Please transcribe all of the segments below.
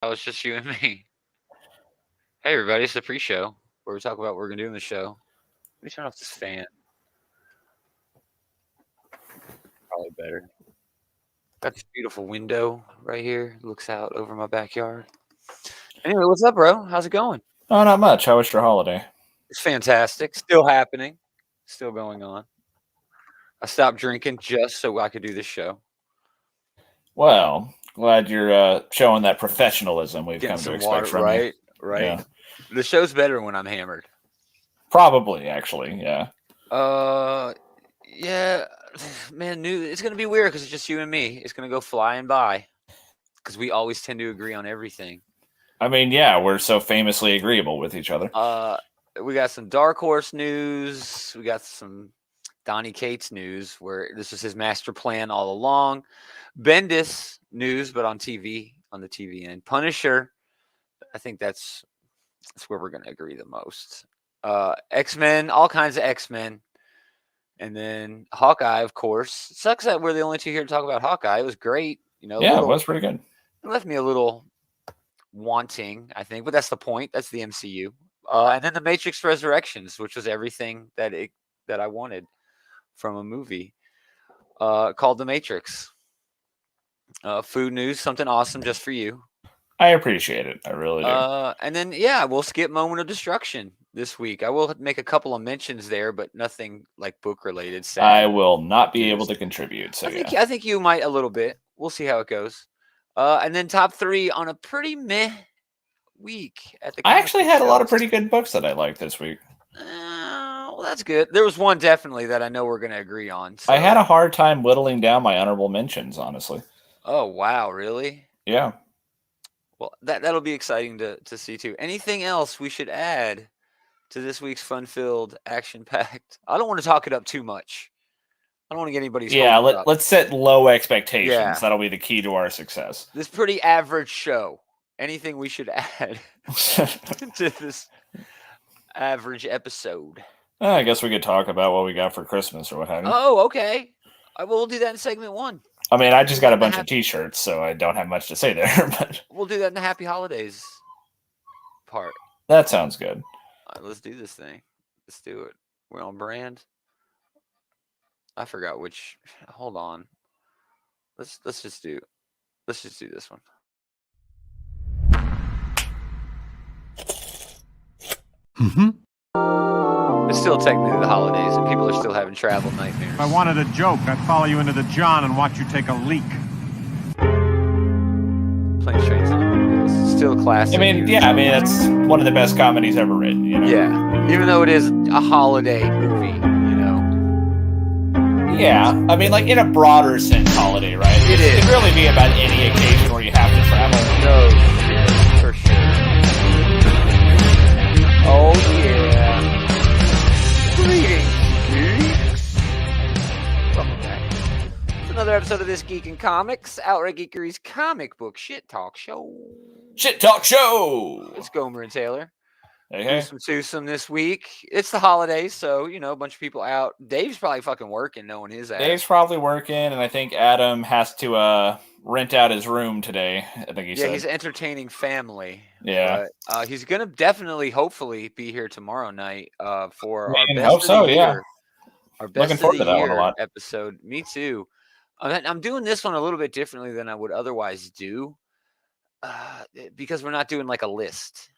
Oh, it's just you and me. Hey, everybody, it's the pre-show where we talk about what we're gonna do in the show. Let me turn off this fan. Probably better. Got this beautiful window right here. Looks out over my backyard. Anyway, what's up, bro? How's it going? Oh, not much. How was your holiday? It's fantastic. Still happening. Still going on. I stopped drinking just so I could do this show. Well, glad you're showing that professionalism we've Getting come to some expect water. from you. Right. Right. Yeah, The show's better when I'm hammered. probably actually. Yeah. Uh, yeah, man. It's gonna be weird because it's just you and me. It's gonna go flying by because we always tend to agree on everything. I mean, yeah, we're so famously agreeable with each other. Uh, we got some Dark Horse news. We got some Donny Cates news where this was his master plan all along. Bendis news, but on TV, on the TV end. Punisher. I think that's where we're gonna agree the most. X-Men, all kinds of X-Men. And then Hawkeye, of course. It sucks that we're the only two here to talk about Hawkeye. It was great. Yeah, it was pretty good. It left me a little wanting, I think, but that's the point. That's the MCU. And then the Matrix Resurrections, which was everything that I wanted from a movie called The Matrix. Food news, something awesome just for you. I appreciate it. I really do. And then yeah, we'll skip Moment of Destruction this week. I will make a couple of mentions there, but nothing like book related. I will not be able to contribute. So I think you might a little bit. We'll see how it goes. And then top 3 on a pretty meh week at the. I actually had a lot of pretty good books that I liked this week. Well, that's good. There was one definitely that I know we're going to agree on. So. I had a hard time whittling down my honorable mentions, honestly. Oh wow, really? Yeah. Well, that'll be exciting to see too. Anything else we should add to this week's fun-filled, action-packed? I don't want to talk it up too much. I don't want to get anybody's let's set low expectations. Yeah. That'll be the key to our success. This pretty average show. Anything we should add to this average episode? I guess we could talk about what we got for Christmas or what have you. Oh, okay. We'll do that in segment 1. I mean, I just got a bunch of T-shirts, so I don't have much to say there. But we'll do that in the Happy Holidays part. That sounds good. All right, let's do this thing. Let's do it. We're on brand. I forgot which. Hold on. Let's just do this one. It's still technically the holidays, and people are still having travel nightmares. If I wanted a joke, I'd follow you into the John and watch you take a leak. Planes, Trains, and Automobiles. Still classic. I mean, it's one of the best comedies ever written. You know? Yeah, even though it is a holiday movie, you know. Yeah, I mean, like in a broader sense, holiday, right? It is. It can really be about any occasion where you have to travel. No shit, for sure. Oh yeah. Greetings, geeks. Welcome back. It's another episode of This Geek and Comics, Outright Geekery's comic book shit talk show. Shit talk show! It's Gomer and Taylor. Hey. Some this week. It's the holidays, so, a bunch of people out. Dave's probably fucking working, knowing his ass. Dave's probably working, and I think Adam has to rent out his room today, I think he said. Yeah, he's entertaining family. Yeah. But, he's going to definitely, hopefully, be here tomorrow night for our best hope so, yeah. Our best Looking forward to that one a lot. episode. Me too. I'm doing this one a little bit differently than I would otherwise do because we're not doing like a list,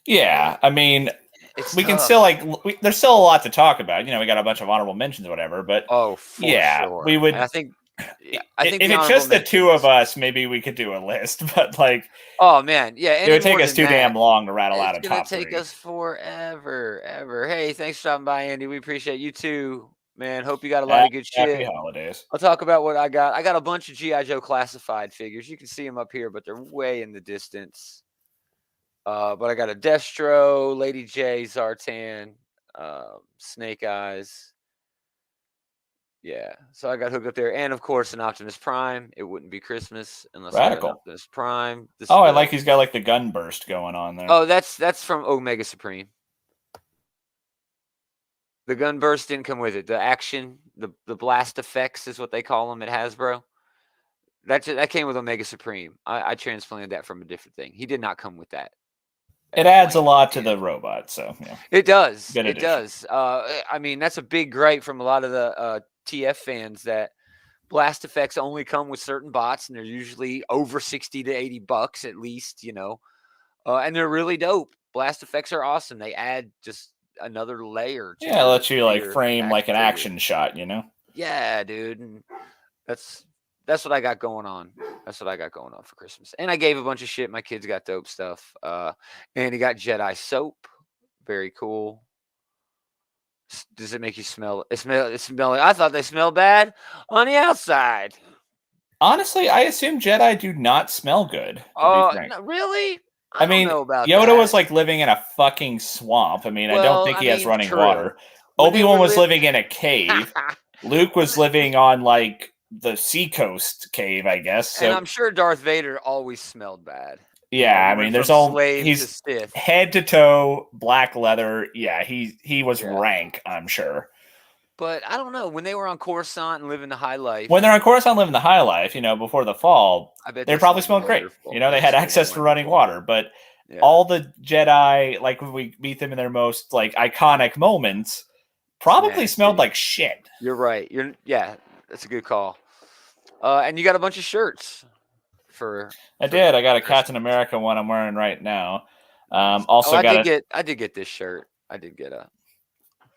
Yeah, I mean, we can still there's still a lot to talk about. We got a bunch of honorable mentions or whatever, but sure. We would. I think if it's just the two of us, maybe we could do a list. But oh man, yeah, it would take us too damn long to rattle out a top 3. It's gonna take us forever, ever. Hey, thanks for stopping by, Andy. We appreciate you too, man. Hope you got a lot of good shit. Happy holidays. I'll talk about what I got. I got a bunch of G.I. Joe classified figures. You can see them up here, but they're way in the distance. But I got a Destro, Lady J, Zartan, Snake Eyes. Yeah, so I got hooked up there. And, of course, an Optimus Prime. It wouldn't be Christmas unless I had an Optimus Prime. I like he's got, the gun burst going on there. Oh, that's from Omega Supreme. The gun burst didn't come with it. The action, the blast effects is what they call them at Hasbro. That came with Omega Supreme. I transplanted that from a different thing. He did not come with that. It adds a lot to the robot, so yeah. It does. Good It addition. does. I mean, that's a big gripe from a lot of the TF fans that blast effects only come with certain bots, and they're usually over $60 to $80 at least, and they're really dope. Blast effects are awesome. They add just another layer. Yeah, it lets you like your frame like an figure. action shot, Yeah, dude. And that's what I got going on. That's what I got going on for Christmas. And I gave a bunch of shit. My kids got dope stuff. And he got Jedi soap. Very cool. Does it make you smell? It smell like, I thought they smell bad on the outside. Honestly, I assume Jedi do not smell good. Oh, really? I mean, don't know about Yoda that. was like living in a fucking swamp. I mean, I don't think he has running water. When Obi-Wan was living in a cave. Luke was living on like the seacoast cave, I guess. So. And I'm sure Darth Vader always smelled bad. Yeah, I mean, there's he's head to toe black leather. Yeah, he was rank, I'm sure. But I don't know, when they were on Coruscant and living the high life. When they're on Coruscant living the high life, before the fall, I bet they probably smelled great. They had access to running water, but all the Jedi, like when we meet them in their most like iconic moments, probably smelled like shit. You're right. That's a good call. And you got a bunch of shirts. I got a Captain America one I'm wearing right now. I did get this shirt. I did get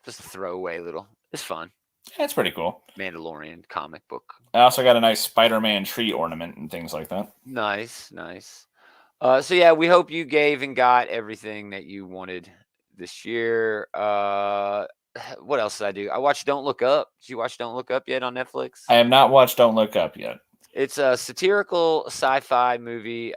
just a throwaway little. It's fun. Yeah, it's pretty cool. Mandalorian comic book. I also got a nice Spider-Man tree ornament and things like that. Nice. So yeah, we hope you gave and got everything that you wanted this year. What else did I do? I watched Don't Look Up. Did you watch Don't Look Up yet on Netflix? I have not watched Don't Look Up yet. It's a satirical sci-fi movie.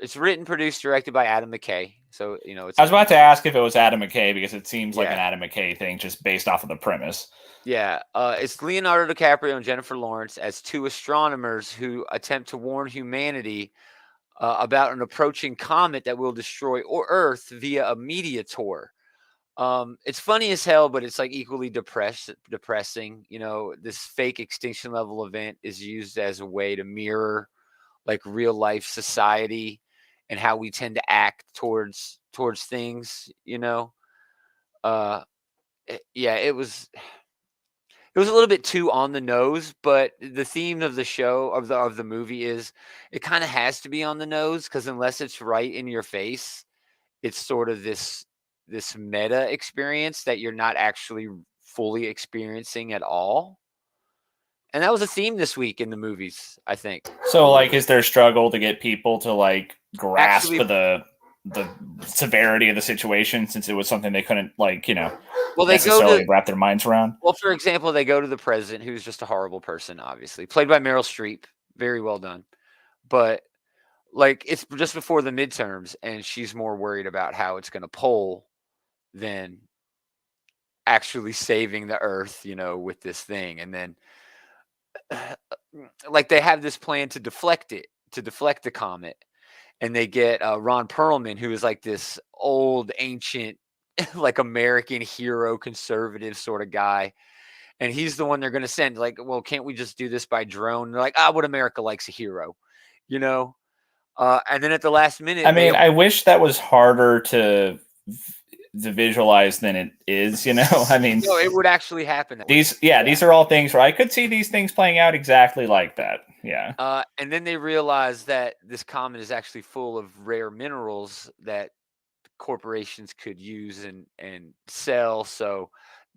It's written, produced, directed by Adam McKay. So, it's. I was about to ask if it was Adam McKay because it seems like an Adam McKay thing just based off of the premise. Yeah. It's Leonardo DiCaprio and Jennifer Lawrence as two astronomers who attempt to warn humanity about an approaching comet that will destroy Earth via a meteor. It's funny as hell, but it's like equally depressing. This fake extinction level event is used as a way to mirror like real life society and how we tend to act towards things, it was a little bit too on the nose, but the theme of the show of the movie is it kind of has to be on the nose because unless it's right in your face, it's sort of this meta experience that you're not actually fully experiencing at all. And that was a theme this week in the movies, I think. So like, is there struggle to get people to like grasp the severity of the situation since it was something they couldn't necessarily wrap their minds around? Well, for example, they go to the president, who's just a horrible person, obviously played by Meryl Streep. Very well done. But like, it's just before the midterms and she's more worried about how it's going to poll than actually saving the earth, with this thing. And then like they have this plan to deflect the comet. And they get Ron Perlman, who is like this old, ancient, like American hero, conservative sort of guy. And he's the one they're going to send. Like, well, can't we just do this by drone? And they're like, what America likes a hero, and then at the last minute, I wish that was harder to visualize than it is. I mean, no, it would actually happen. These are all things where I could see these things playing out exactly like that. Yeah. And then they realize that this comet is actually full of rare minerals that corporations could use and sell. So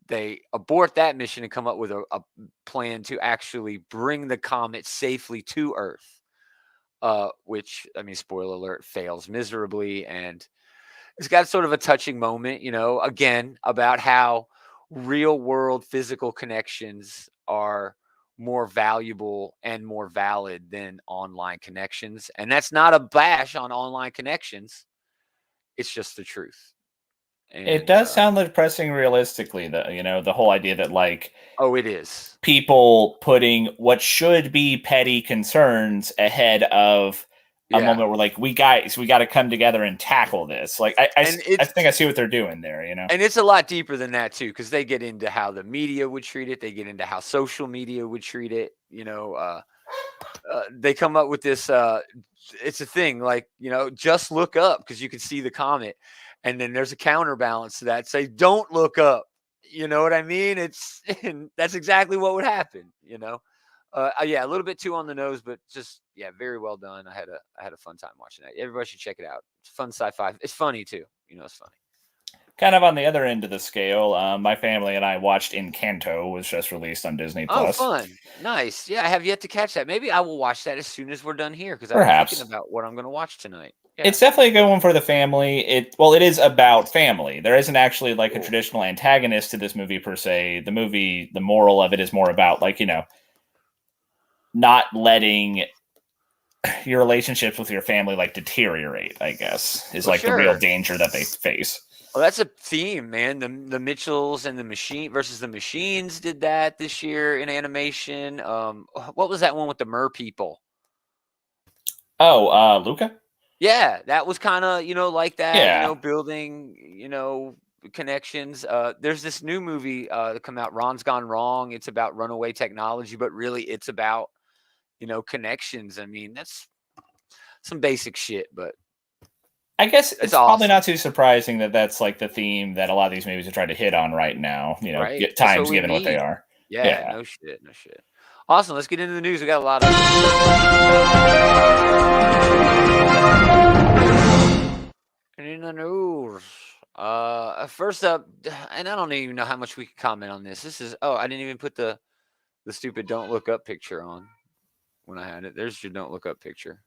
they abort that mission and come up with a plan to actually bring the comet safely to Earth. Which, I mean, spoiler alert, fails miserably. And it's got sort of a touching moment, again, about how real world physical connections are more valuable and more valid than online connections. And that's not a bash on online connections. It's just the truth. And, it does sound depressing realistically, the whole idea that like, it is people putting what should be petty concerns ahead of a moment where like we got to come together and tackle this. Like I think I see what they're doing there, And it's a lot deeper than that too, because they get into how the media would treat it. They get into how social media would treat it. they come up with this. It's a thing, like, just look up because you can see the comet, and then there's a counterbalance to that. Say, don't look up. You know what I mean? And that's exactly what would happen. Yeah, a little bit too on the nose, but just very well done. I had a fun time watching that. Everybody should check it out. It's fun sci-fi. It's funny too. It's funny. Kind of on the other end of the scale, my family and I watched Encanto, was just released on Disney Plus. Oh, fun. Nice. Yeah, I have yet to catch that. Maybe I will watch that as soon as we're done here, because I'm thinking about what I'm going to watch tonight. Yeah. It's definitely a good one for the family. It is about family. There isn't actually like a traditional antagonist to this movie per se. The moral of it is more about not letting your relationships with your family deteriorate, I guess, is the real danger that they face. Well, that's a theme, man. The Mitchells and the versus the Machines did that this year in animation. What was that one with the Mer people? Oh, Luca? Yeah, that was kind of, like that, yeah. Building, connections. There's this new movie that come out, Ron's Gone Wrong. It's about runaway technology, but really it's about, connections. I mean, that's some basic shit, but I guess it's probably not too surprising that that's the theme that a lot of these movies are trying to hit on right now. Right. Times given what they are. Yeah, no shit. Awesome. Let's get into the news. We got a lot of in the news. First up, and I don't even know how much we can comment on this. This is I didn't even put the stupid "Don't Look Up" picture on when I had it. There's your "Don't Look Up" picture.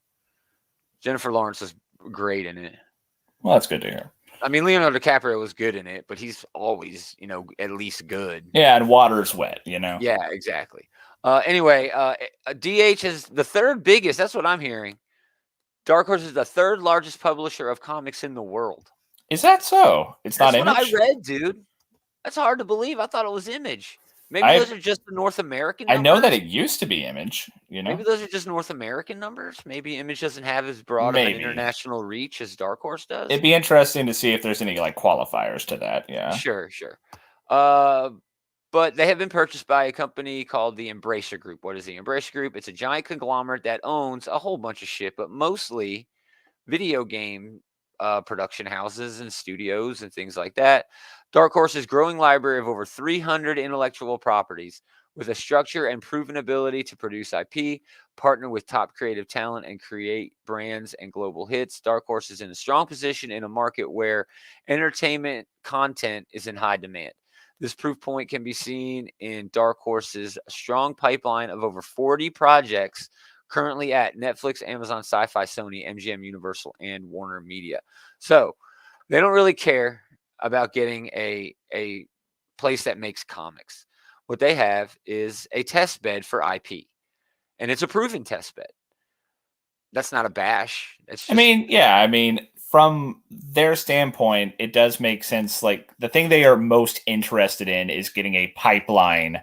Jennifer Lawrence is great in it. Well, that's good to hear. I mean, Leonardo DiCaprio was good in it, but he's always, at least good. Yeah, and water's wet, Yeah, exactly. Anyway, DH is the third biggest. That's what I'm hearing. Dark Horse is the third largest publisher of comics in the world. Is that so? That's not Image? That's what I read, dude. That's hard to believe. I thought it was Image. Maybe those are just the North American numbers. I know that it used to be Image, Maybe those are just North American numbers. Maybe Image doesn't have as broad of an international reach as Dark Horse does. It'd be interesting to see if there's any qualifiers to that. Yeah. Sure. But they have been purchased by a company called the Embracer Group. What is the Embracer Group? It's a giant conglomerate that owns a whole bunch of shit, but mostly video game production houses and studios and things like that. Dark Horse's growing library of over 300 intellectual properties with a structure and proven ability to produce IP, partner with top creative talent, and create brands and global hits. Dark Horse is in a strong position in a market where entertainment content is in high demand. This proof point can be seen in Dark Horse's strong pipeline of over 40 projects currently at Netflix, Amazon, Sci-Fi, Sony, MGM, Universal, and Warner Media. So they don't really care about getting a place that makes comics. What they have is a test bed for IP, and it's a proven test bed. That's not a bash. It's just, from their standpoint, it does make sense. The thing they are most interested in is getting a pipeline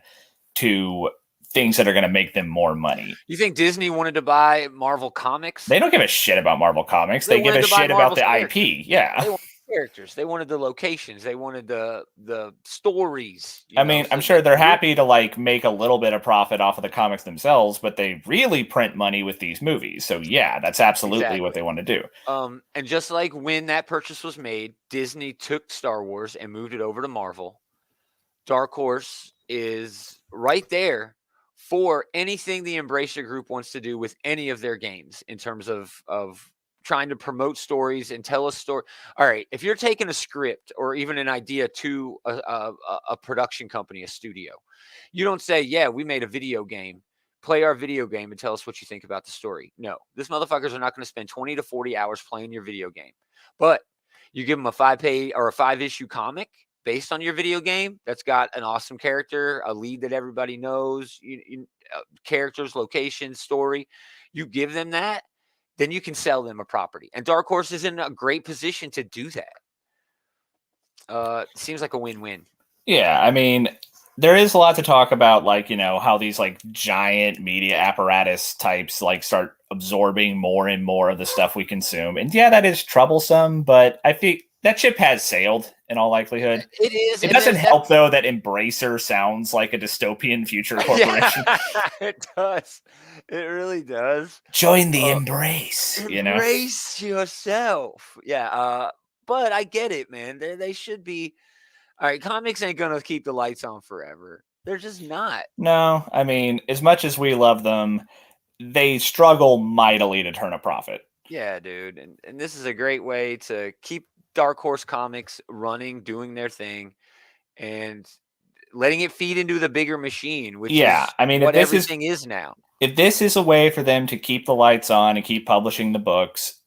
to things that are going to make them more money. You think Disney wanted to buy Marvel Comics? They don't give a shit about Marvel Comics. They give a shit about the IP. Yeah. They wanted characters. They wanted the locations. They wanted the stories. I'm sure they're happy to make a little bit of profit off of the comics themselves, but they really print money with these movies. So yeah, that's absolutely what they want to do. And just like when that purchase was made, Disney took Star Wars and moved it over to Marvel. Dark Horse is right there for anything the Embracer Group wants to do with any of their games in terms of trying to promote stories and tell a story. All right, if you're taking a script or even an idea to a production company, a studio, you don't say, yeah, we made a video game. Play our video game and tell us what you think about the story. No, this motherfuckers are not going to spend 20 to 40 hours playing your video game. But you give them a 5-page or a 5-issue comic based on your video game that's got an awesome character, a lead that everybody knows, characters, locations, story. You give them that, then you can sell them a property. And Dark Horse is in a great position to do that. Seems like a win-win. Yeah, there is a lot to talk about, how these giant media apparatus types start absorbing more and more of the stuff we consume. And yeah, that is troublesome, but I think that ship has sailed in all likelihood. It is. It doesn't help though that Embracer sounds like a dystopian future corporation. Yeah, it does. It really does. Join the embrace. Embrace yourself. Yeah. But I get it, man. They should be. All right, comics ain't gonna keep the lights on forever. They're just not. No, I mean, as much as we love them, they struggle mightily to turn a profit. Yeah, dude. And this is a great way to keep Dark Horse Comics running, doing their thing, and letting it feed into the bigger machine, which is I mean, what everything is now. If this is a way for them to keep the lights on and keep publishing the books,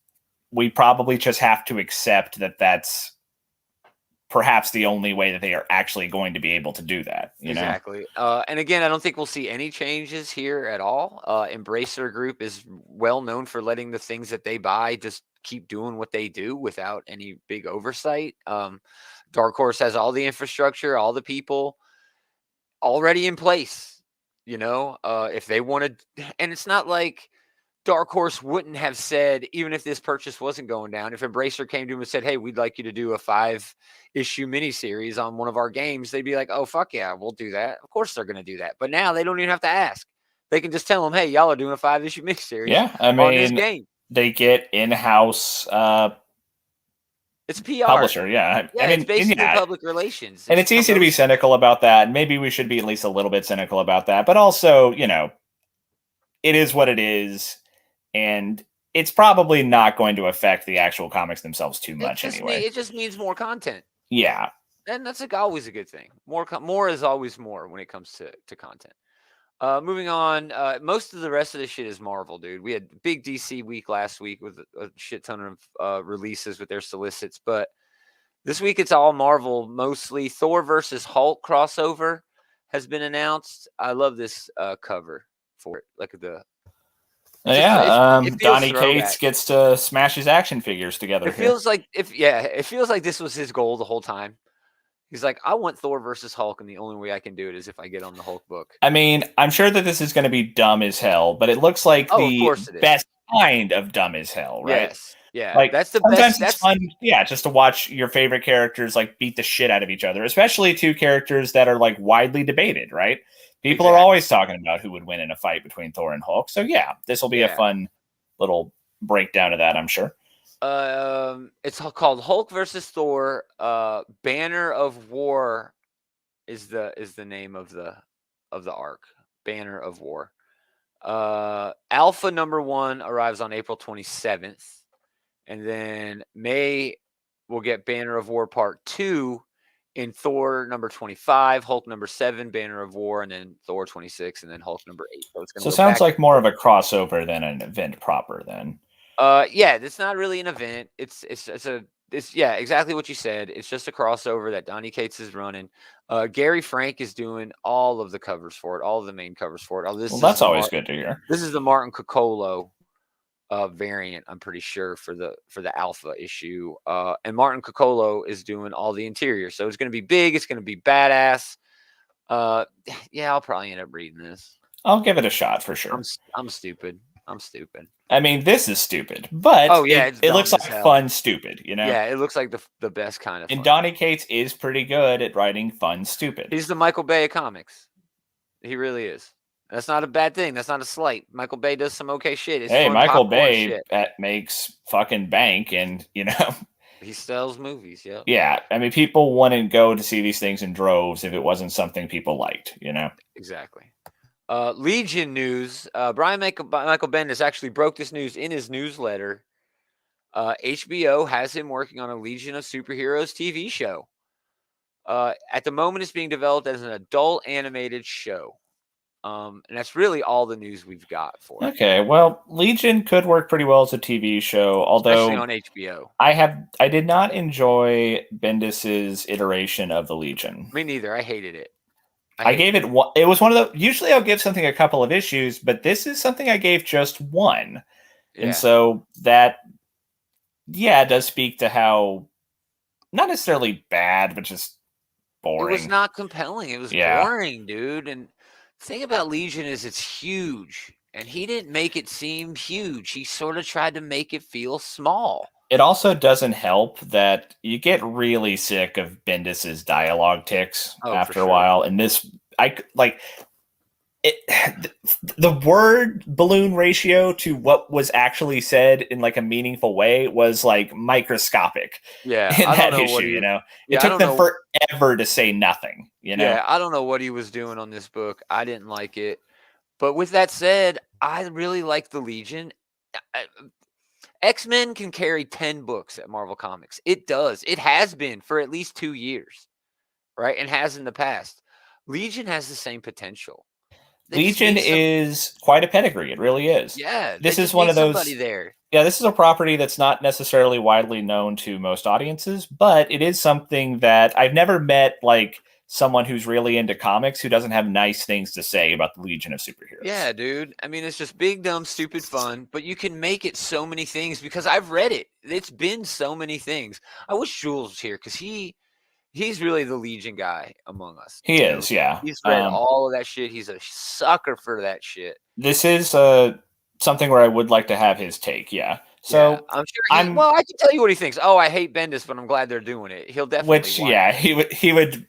we probably just have to accept that that's perhaps the only way that they are actually going to be able to do that. Exactly. And again, I don't think we'll see any changes here at all. Embracer Group is well known for letting the things that they buy just keep doing what they do without any big oversight. Dark Horse has all the infrastructure, all the people already in place. If they wanted, and it's not like Dark Horse wouldn't have said, even if this purchase wasn't going down, if Embracer came to him and said, hey, we'd like you to do a 5-issue miniseries on one of our games, they'd be like, oh, fuck yeah, we'll do that. Of course they're going to do that. But now they don't even have to ask. They can just tell them, hey, y'all are doing a 5-issue miniseries I mean, on this game. They get in-house it's PR. Publisher, yeah. I mean, it's basically public relations. And it's easy to be cynical about that. Maybe we should be at least a little bit cynical about that. But also, it is what it is. And it's probably not going to affect the actual comics themselves too much anyway. It just means more content. Yeah. And that's always a good thing. More is always more when it comes to content. Moving on, most of the rest of this shit is Marvel, dude. We had big DC week last week with a shit ton of releases with their solicits, but this week it's all Marvel, mostly. Thor versus Hulk crossover has been announced. I love this cover for it. Look at the... Donnie Cates gets to smash his action figures together. It feels like this was his goal the whole time. He's like, I want Thor versus Hulk, and the only way I can do it is if I get on the Hulk book. I mean, I'm sure that this is going to be dumb as hell, but it looks like the best kind of dumb as hell, right? Yes. Yeah, like that's the best. It's fun, just to watch your favorite characters like beat the shit out of each other, especially two characters that are like widely debated, right? People are always talking about who would win in a fight between Thor and Hulk. So yeah, this will be a fun little breakdown of that, I'm sure. It's called Hulk versus Thor. Banner of War is the name of the arc. Banner of War. Alpha number 1 arrives on April 27th, and then May we'll get Banner of War Part 2 in Thor number 25, Hulk number 7, Banner of War, and then Thor 26, and then Hulk number 8. So it sounds like more of a crossover than an event proper then. Yeah, it's not really an event. It's exactly what you said. It's just a crossover that Donnie Cates is running. Gary Frank is doing all of the covers for it, all of the main covers for it. That's always good to hear. This is the Martin Coccolo variant, I'm pretty sure, for the Alpha issue. And Martin Coccolo is doing all the interior, so it's going to be big. It's going to be badass. Yeah, I'll probably end up reading this. I'll give it a shot for sure. I'm stupid. I mean, this is stupid, but it looks like fun stupid, Yeah, it looks like the best kind of fun. And Donnie Cates is pretty good at writing fun stupid. He's the Michael Bay of comics. He really is. That's not a bad thing. That's not a slight. Michael Bay does some okay shit. It's Michael Bay makes fucking bank, and he sells movies. Yeah. Yeah, I mean, people wouldn't go to see these things in droves if it wasn't something people liked. Exactly. Legion news. Brian Michael Bendis actually broke this news in his newsletter. HBO has him working on a Legion of Superheroes TV show. At the moment, it's being developed as an adult animated show. And that's really all the news we've got for it. Okay, well, Legion could work pretty well as a TV show, although especially on HBO. I did not enjoy Bendis's iteration of the Legion. Me neither. I hated it. I gave it one. It was one of the. Usually, I'll give something a couple of issues, but this is something I gave just one, and so that, does speak to how not necessarily bad, but just boring. It was not compelling. It was boring, dude. And the thing about Legion is it's huge, and he didn't make it seem huge. He sort of tried to make it feel small. It also doesn't help that you get really sick of Bendis's dialogue ticks after a while, and this, I like it. The word balloon ratio to what was actually said in like a meaningful way was like microscopic. Yeah, in I don't that know issue, what he. you know, Yeah, it I took don't them know. forever to say nothing. You know, Yeah, I don't know what he was doing on this book. I didn't like it. But with that said, I really like the Legion. X-Men can carry 10 books at Marvel Comics. It does. It has been for at least 2 years, right? And has in the past. Legion has the same potential. They just Legion need some. is quite a pedigree. It really is. Yeah, they This is just one need of somebody those. there. Yeah, this is a property that's not necessarily widely known to most audiences, but it is something that I've never met like someone who's really into comics who doesn't have nice things to say about the Legion of Superheroes. Yeah, dude. I mean, it's just big, dumb, stupid fun, but you can make it so many things because I've read it. It's been so many things. I wish Jules was here because he's really the Legion guy among us. He You know, is, yeah. he's read all of that shit. He's a sucker for that shit. This is something where I would like to have his take, yeah. Yeah, So I'm sure he. Well, I can tell you what he thinks. Oh, I hate Bendis, but I'm glad they're doing it. He'll definitely which, want yeah, that. he would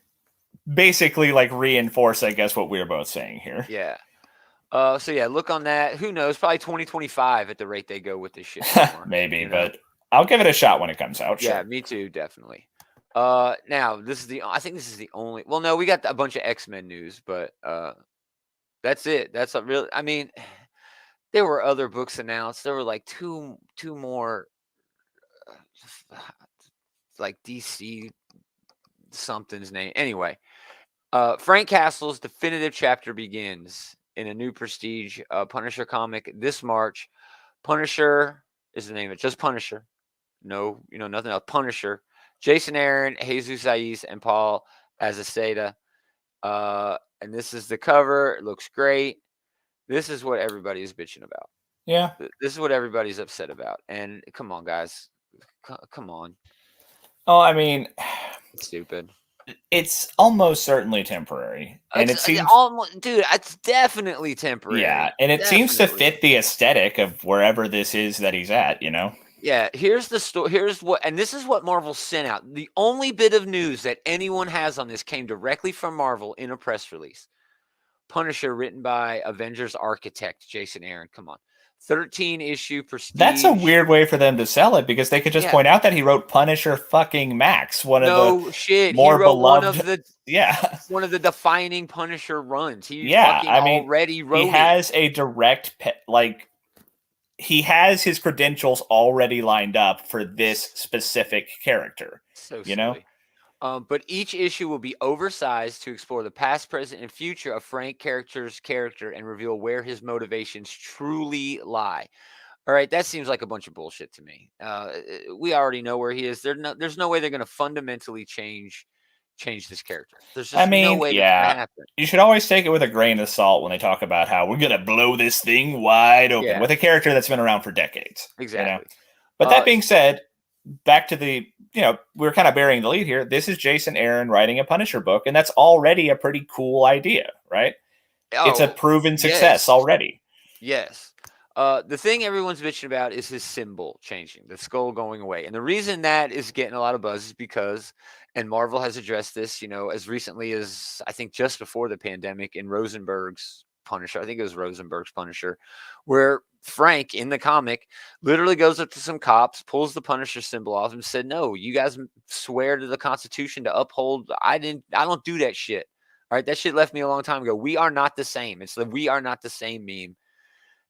basically like reinforce, I guess, what we were both saying here. Yeah. So yeah, look on that. Who knows? Probably 2025 at the rate they go with this shit anymore. Maybe, you know? but I'll give it a shot when it comes out. Yeah, Sure. me too, definitely. Now this is the. I think this is the only. Well, no, we got a bunch of X-Men news, but that's it. That's a real. I mean, there were other books announced. There were like two more, like DC something's name. Anyway, Frank Castle's definitive chapter begins in a new Prestige Punisher comic this March. Punisher is the name of it. Just Punisher. No, nothing else. Punisher. Jason Aaron, Jesus Saiz, and Paul Azaceta. And this is the cover. It looks great. This is what everybody is bitching about. Yeah. This is what everybody's upset about. And come on, guys. Come on. Oh, I mean, it's stupid. It's almost certainly temporary, and it seems almost, dude. It's definitely temporary. Yeah, and it seems to fit the aesthetic of wherever this is that he's at. You know. Yeah. Here's the story. Here's what, and this is what Marvel sent out. The only bit of news that anyone has on this came directly from Marvel in a press release. Punisher, written by Avengers architect Jason Aaron. Come on. 13-issue Prestige. That's a weird way for them to sell it because they could just point out that he wrote Punisher fucking Max, one of the more beloved. One of the defining Punisher runs. He already wrote. He has a direct he has his credentials already lined up for this specific character. So you know. But each issue will be oversized to explore the past, present, and future of Frank character and reveal where his motivations truly lie. All right, that seems like a bunch of bullshit to me. We already know where he is. There's no way they're going to fundamentally change this character. There's just no way that's going to happen. You should always take it with a grain of salt when they talk about how we're going to blow this thing wide open with a character that's been around for decades. Exactly. You know? But that being said, back to the, we're kind of burying the lead here. This is Jason Aaron writing a Punisher book, and that's already a pretty cool idea, right? It's a proven success already. Yes. The thing everyone's bitching about is his symbol changing, the skull going away. And the reason that is getting a lot of buzz is because, and Marvel has addressed this, as recently as, I think, just before the pandemic in Rosenberg's Punisher. I think it was Rosenberg's Punisher, where Frank in the comic literally goes up to some cops, pulls the Punisher symbol off, and said, "No, you guys swear to the Constitution to uphold. I don't do that shit. All right, that shit left me a long time ago. We are not the same. It's the "we are not the same" meme."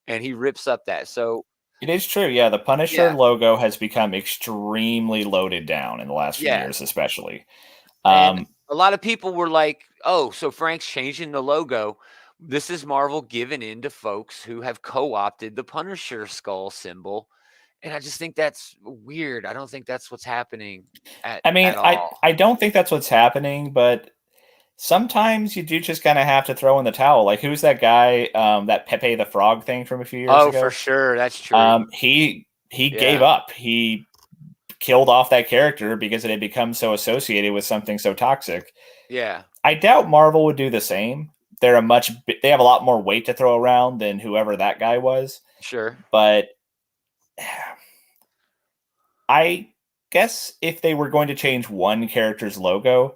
And he rips up that. So it is true. Yeah, the Punisher logo has become extremely loaded down in the last few years, especially. And a lot of people were like, "Oh, so Frank's changing the logo." This is Marvel giving in to folks who have co-opted the Punisher skull symbol. And I just think that's weird. I don't think that's what's happening at all. I don't think that's what's happening, but sometimes you do just kind of have to throw in the towel. Like, who's that guy, that Pepe the Frog thing from a few years ago? Oh, for sure. That's true. He gave up. He killed off that character because it had become so associated with something so toxic. Yeah. I doubt Marvel would do the same. They have a lot more weight to throw around than whoever that guy was. Sure. But I guess if they were going to change one character's logo,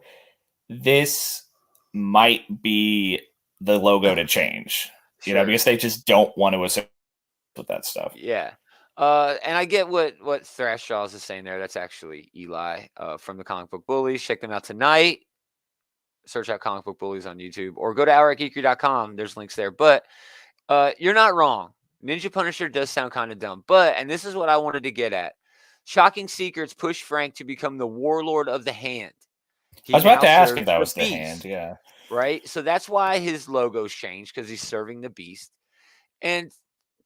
this might be the logo to change. You know, because they just don't want to associate with that stuff. Yeah. And I get what Thrashjaws is saying there. That's actually Eli from the Comic Book Bullies. Check them out tonight. Search out Comic Book Bullies on YouTube or go to outright.geekery.com. There's links there. But you're not wrong. Ninja Punisher does sound kind of dumb. But, and this is what I wanted to get at, Shocking Secrets pushed Frank to become the warlord of the Hand. I was about to ask if that was the Hand, yeah. Right? So that's why his logo's changed, because he's serving the Beast. And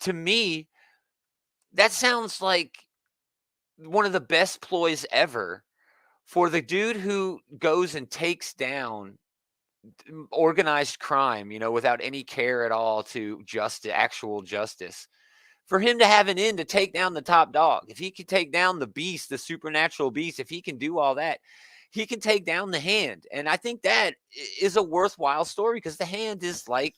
to me, that sounds like one of the best ploys ever for the dude who goes and takes down organized crime, you know, without any care at all to actual justice. For him to have an end to take down the top dog, if he can take down the Beast, the supernatural Beast, if he can do all that, he can take down the Hand. And I think that is a worthwhile story, because the Hand is like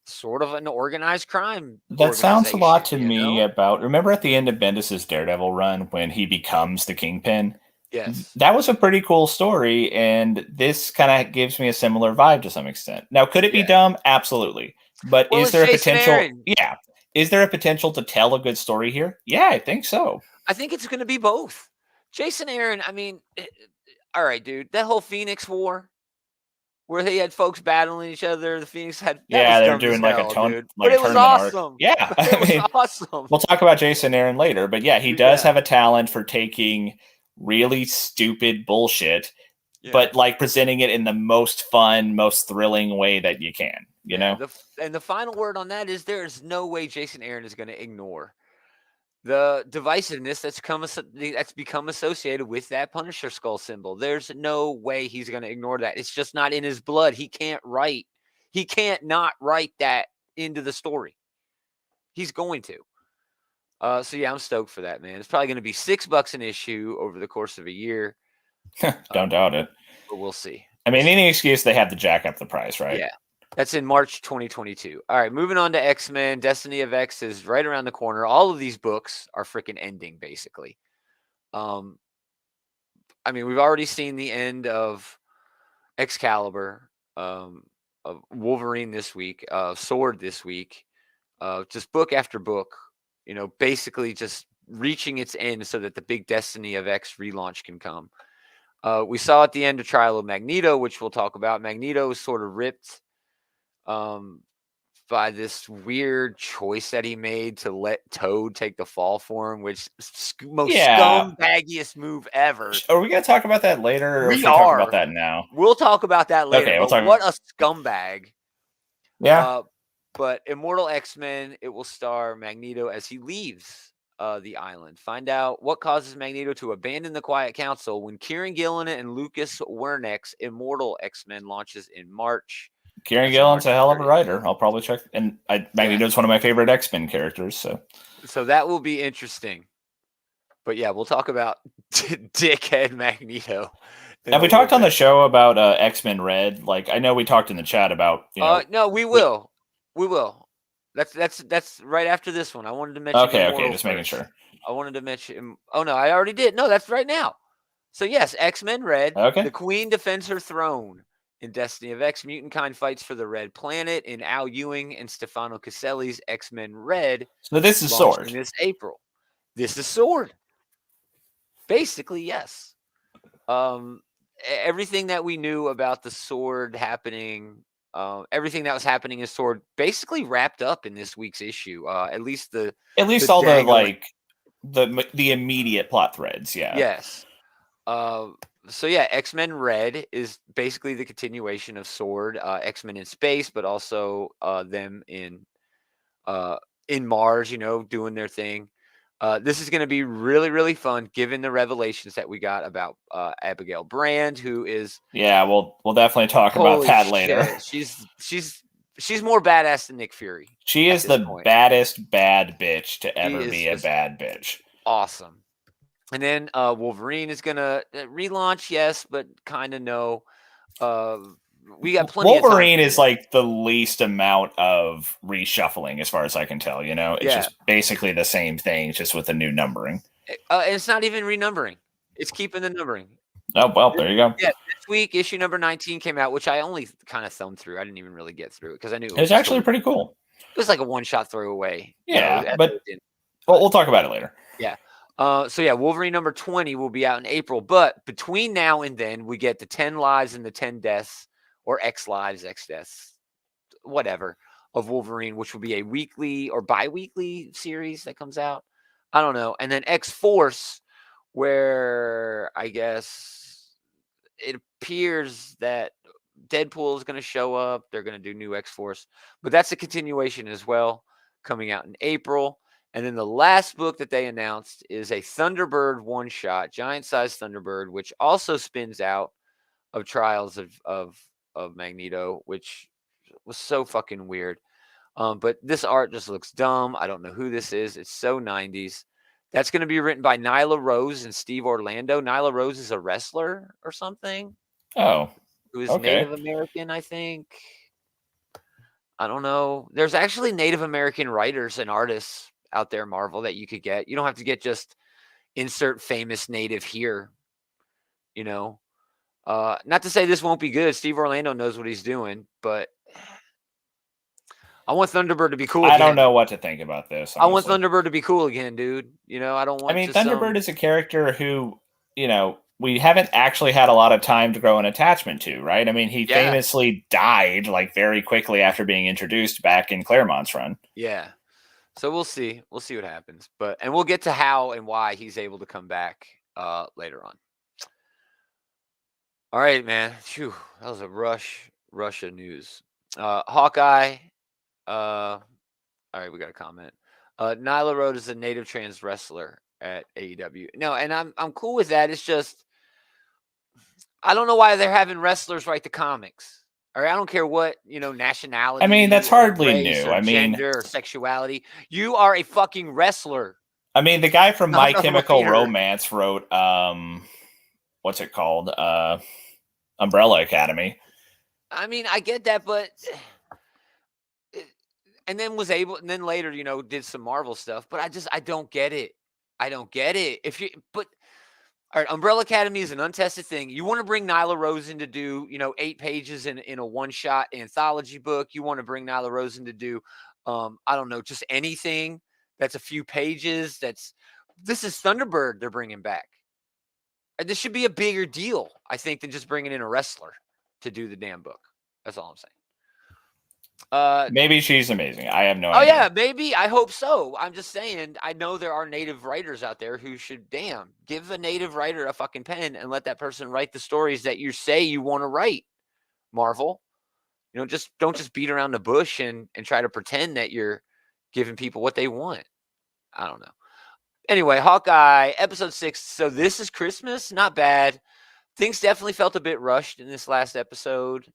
sort of an organized crime. That sounds a lot to me about, remember at the end of Bendis's Daredevil run when he becomes the Kingpin? Yes. That was a pretty cool story, and this kind of gives me a similar vibe to some extent. Now, could it be dumb? Absolutely. But is there a potential? Aaron. Yeah. Is there a potential to tell a good story here? Yeah, I think so. I think it's going to be both. Jason Aaron, I mean, all right, dude, that whole Phoenix War where they had folks battling each other, the Phoenix had they're doing like a ton, like but it was awesome. Arc. Yeah, it was awesome. We'll talk about Jason Aaron later, but yeah, he does have a talent for taking really stupid bullshit, but like presenting it in the most fun, most thrilling way that you can. You know. And the final word on that is there's no way Jason Aaron is going to ignore the divisiveness that's become associated with that Punisher skull symbol. There's no way he's going to ignore that. It's just not in his blood. He can't not write that into the story. He's going to. So yeah, I'm stoked for that, man. It's probably going to be $6 an issue over the course of a year. Don't doubt it. But we'll see. I mean, any excuse they have to jack up the price, right? Yeah. That's in March 2022. All right, moving on to X-Men. Destiny of X is right around the corner. All of these books are freaking ending, basically. I mean, we've already seen the end of Excalibur, of Wolverine this week, Sword this week, just book after book, you know, basically just reaching its end so that the big Destiny of X relaunch can come. We saw at the end of Trial of Magneto, which we'll talk about. Magneto is sort of ripped by this weird choice that he made to let Toad take the fall for him, which most scumbaggiest move ever. Are we going to talk about that later? Or we are. Talk about that now. We'll talk about that later. Okay, we'll talk what a scumbag. Yeah. But Immortal X-Men, it will star Magneto as he leaves the island. Find out what causes Magneto to abandon the Quiet Council when Kieran Gillen and Lucas Wernick's Immortal X-Men launches in March. Kieran Gillen's a hell of a writer. I'll probably check. And Magneto's one of my favorite X-Men characters. So that will be interesting. But yeah, we'll talk about dickhead Magneto. Have we talked on the show about X-Men Red? Like, I know we talked in the chat about. No, we will. We will. That's right after this one. I wanted to mention. Okay, just making sure. I wanted to mention. Oh no, I already did. No, that's right now. So yes, X-Men Red. Okay. The Queen defends her throne. In Destiny of X, Mutant Kind fights for the Red Planet in Al Ewing and Stefano Caselli's X-Men Red. So this is Sword. This April. This is Sword. Basically, yes. Everything that we knew about the Sword happening, everything that was happening in Sword, basically wrapped up in this week's issue. At least all the the immediate plot threads. Yeah. Yes. So yeah, X-Men Red is basically the continuation of Sword, X-Men in space, but also them in Mars, you know, doing their thing. This is going to be really, really fun, given the revelations that we got about Abigail Brand, who is we'll definitely talk about that later. She's more badass than Nick Fury. She is the baddest bad bitch to ever be a bad bitch. Awesome. And then Wolverine is going to relaunch, yes, but kind of no. We got plenty of time. Wolverine is like the least amount of reshuffling as far as I can tell, you know? It's just basically the same thing, just with a new numbering. And it's not even renumbering. It's keeping the numbering. Oh, well, there you go. Yeah, this week issue number 19 came out, which I only kind of thumbed through. I didn't even really get through it because I knew it It's was actually pretty cool. It was like a one-shot throwaway. Yeah, but we'll talk about it later. Yeah. So yeah, Wolverine number 20 will be out in April, but between now and then, we get the 10 lives and the 10 deaths, or X lives, X deaths, whatever, of Wolverine, which will be a weekly or bi-weekly series that comes out. I don't know. And then X-Force, where I guess it appears that Deadpool is going to show up. They're going to do new X-Force, but that's a continuation as well, coming out in April. And then the last book that they announced is a Thunderbird one-shot, giant-sized Thunderbird, which also spins out of Trials of Magneto, which was so fucking weird. But this art just looks dumb. I don't know who this is. It's so 90s. That's going to be written by Nyla Rose and Steve Orlando. Nyla Rose is a wrestler or something. Oh, who is Native American, I think. I don't know. There's actually Native American writers and artists out there, Marvel, that you could get. You don't have to get just insert famous native here. You know, not to say this won't be good. Steve Orlando knows what he's doing, but I want Thunderbird to be cool. I don't know what to think about this. Honestly. I want Thunderbird to be cool again, dude. You know, I don't want. I mean, Thunderbird is a character who, you know, we haven't actually had a lot of time to grow an attachment to, right? I mean, he famously died like very quickly after being introduced back in Claremont's run. Yeah. So we'll see. We'll see what happens. And we'll get to how and why he's able to come back later on. All right, man. Phew, that was a Russia news. Hawkeye. All right, we got a comment. Nyla Rose is a native trans wrestler at AEW. No, and I'm cool with that. It's just I don't know why they're having wrestlers write the comics. All right, I don't care what, nationality. I mean, that's hardly new. I mean, gender or sexuality. You are a fucking wrestler. I mean, the guy from My Chemical Romance wrote, what's it called? Umbrella Academy. I mean, I get that, but and then later, did some Marvel stuff. But I don't get it. I don't get it. All right, Umbrella Academy is an untested thing. You want to bring Nyla Rose in to do, 8 pages in a one-shot anthology book. You want to bring Nyla Rose in to do, I don't know, just anything that's a few pages. This is Thunderbird they're bringing back. This should be a bigger deal, I think, than just bringing in a wrestler to do the damn book. That's all I'm saying. Maybe she's amazing. I have no idea. Oh yeah, maybe. I hope so. I'm just saying. I know there are native writers out there who should give a native writer a fucking pen and let that person write the stories that you say you want to write. Marvel, don't just beat around the bush and try to pretend that you're giving people what they want. I don't know. Anyway, Hawkeye episode 6. So this is Christmas. Not bad. Things definitely felt a bit rushed in this last episode.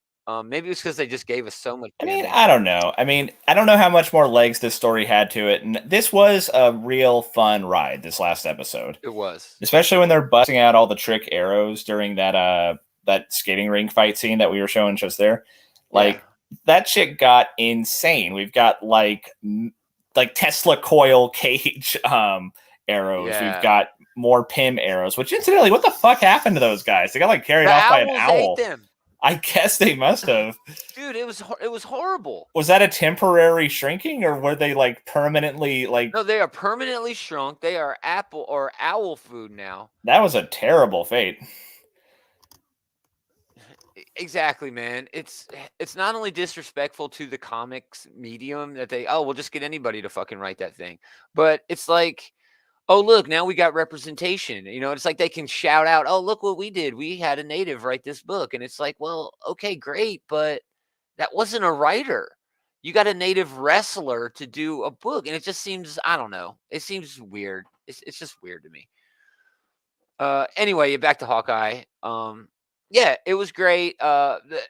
Maybe it's because they just gave us so much. I mean, I don't know. I mean, I don't know how much more legs this story had to it. And this was a real fun ride, this last episode. It was. Especially when they're busting out all the trick arrows during that skating rink fight scene that we were showing just there. That shit got insane. We've got like Tesla coil cage arrows. Yeah. We've got more Pym arrows, which incidentally, what the fuck happened to those guys? They got carried off by an owl. Ate them. I guess they must have. Dude, it was horrible. Was that a temporary shrinking, or were they permanently No, they are permanently shrunk. They are apple or owl food now. That was a terrible fate. Exactly, man. It's not only disrespectful to the comics medium that we'll just get anybody to fucking write that thing, but it's like, oh, look, now we got representation. It's like they can shout out, oh, look what we did. We had a native write this book. And it's like, well, okay, great. But that wasn't a writer. You got a native wrestler to do a book. And it just seems, I don't know. It seems weird. It's just weird to me. Anyway, back to Hawkeye. Yeah, it was great. The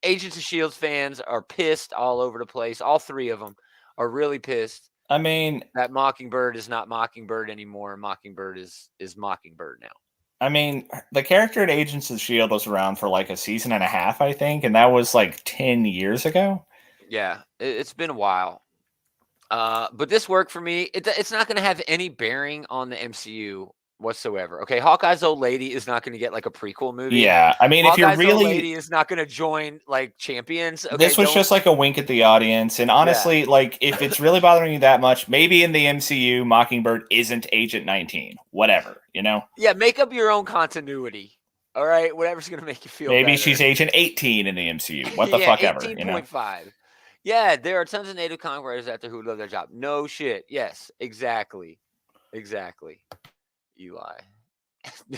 Agents of S.H.I.E.L.D. fans are pissed all over the place. All 3 of them are really pissed. I mean, that Mockingbird is not Mockingbird anymore. Mockingbird is Mockingbird now. I mean, the character at Agents of S.H.I.E.L.D. was around for a season and a half, I think, and that was 10 years ago. Yeah, it's been a while. But this worked for me. It's not going to have any bearing on the MCU whatsoever. Okay, Hawkeye's old lady is not going to get like a prequel movie. Yeah, I mean, if you're Hawkeye's old really, lady is not going to join like Champions. Okay, this was just like a wink at the audience. And honestly, like if it's really bothering you that much, maybe in the MCU, Mockingbird isn't Agent 19. Whatever, you know? Yeah, make up your own continuity. All right, whatever's going to make you feel Maybe better. she's Agent 18 in the MCU. What the Yeah, fuck ever, you know? 18.5. Yeah, there are tons of native comic writers out there who love their job. No shit. Yes, exactly. Exactly. Eli.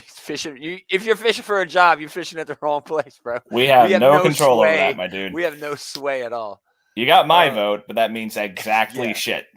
Fishing. If you're fishing for a job, you're fishing at the wrong place, bro. We have no control sway. over that, my dude. We have no sway at all. You got my vote, but that means exactly yeah. shit.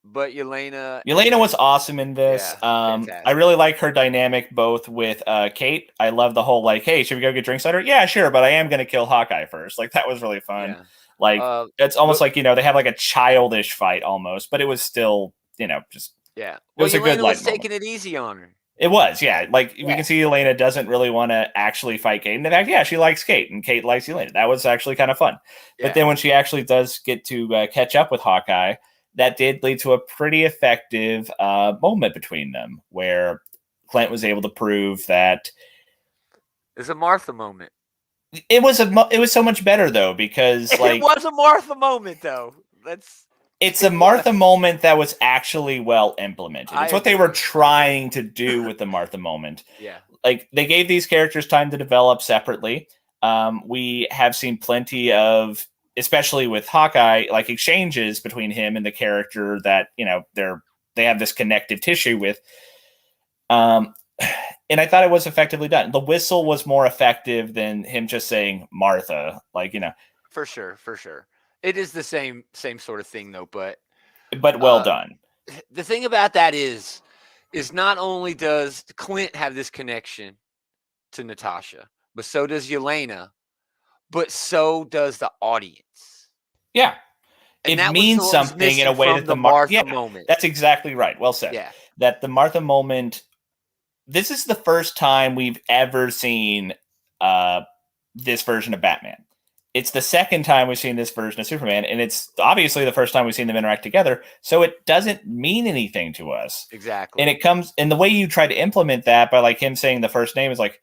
But Yelena was awesome in this. Yeah, I really like her dynamic both with Kate. I love the whole like, hey, should we go get drinks later? Yeah, sure, but I am going to kill Hawkeye first. Like that was really fun. Yeah. Like it's almost like, you know, they have like a childish fight almost, but it was still, you know, just yeah. It was a good light was taking it easy on her. It was, yeah. Like we can see Yelena doesn't really want to actually fight Kate. And in fact, yeah, she likes Kate and Kate likes Yelena. That was actually kind of fun. Yeah. But then when she actually does get to catch up with Hawkeye, that did lead to a pretty effective moment between them where Clint was able to prove that it's a Martha moment. It was so much better though, because like it was a Martha moment though. It's a Martha moment that was actually well implemented. It's what they were trying to do with the Martha moment. Yeah. Like they gave these characters time to develop separately. We have seen plenty of, especially with Hawkeye, like exchanges between him and the character that, you know, they have this connective tissue with. And I thought it was effectively done. The whistle was more effective than him just saying Martha, like, you know. For sure. It is the same sort of thing though, but well done. The thing about that is not only does Clint have this connection to Natasha, but so does Yelena, but so does the audience. Yeah. And it means something in a way that the Martha moment. That's exactly right. Well said. Yeah. That the Martha moment, this is the first time we've ever seen this version of Batman. It's the second time we've seen this version of Superman, and it's obviously the first time we've seen them interact together, so it doesn't mean anything to us. Exactly. And it comes, and the way you try to implement that by like him saying the first name is like,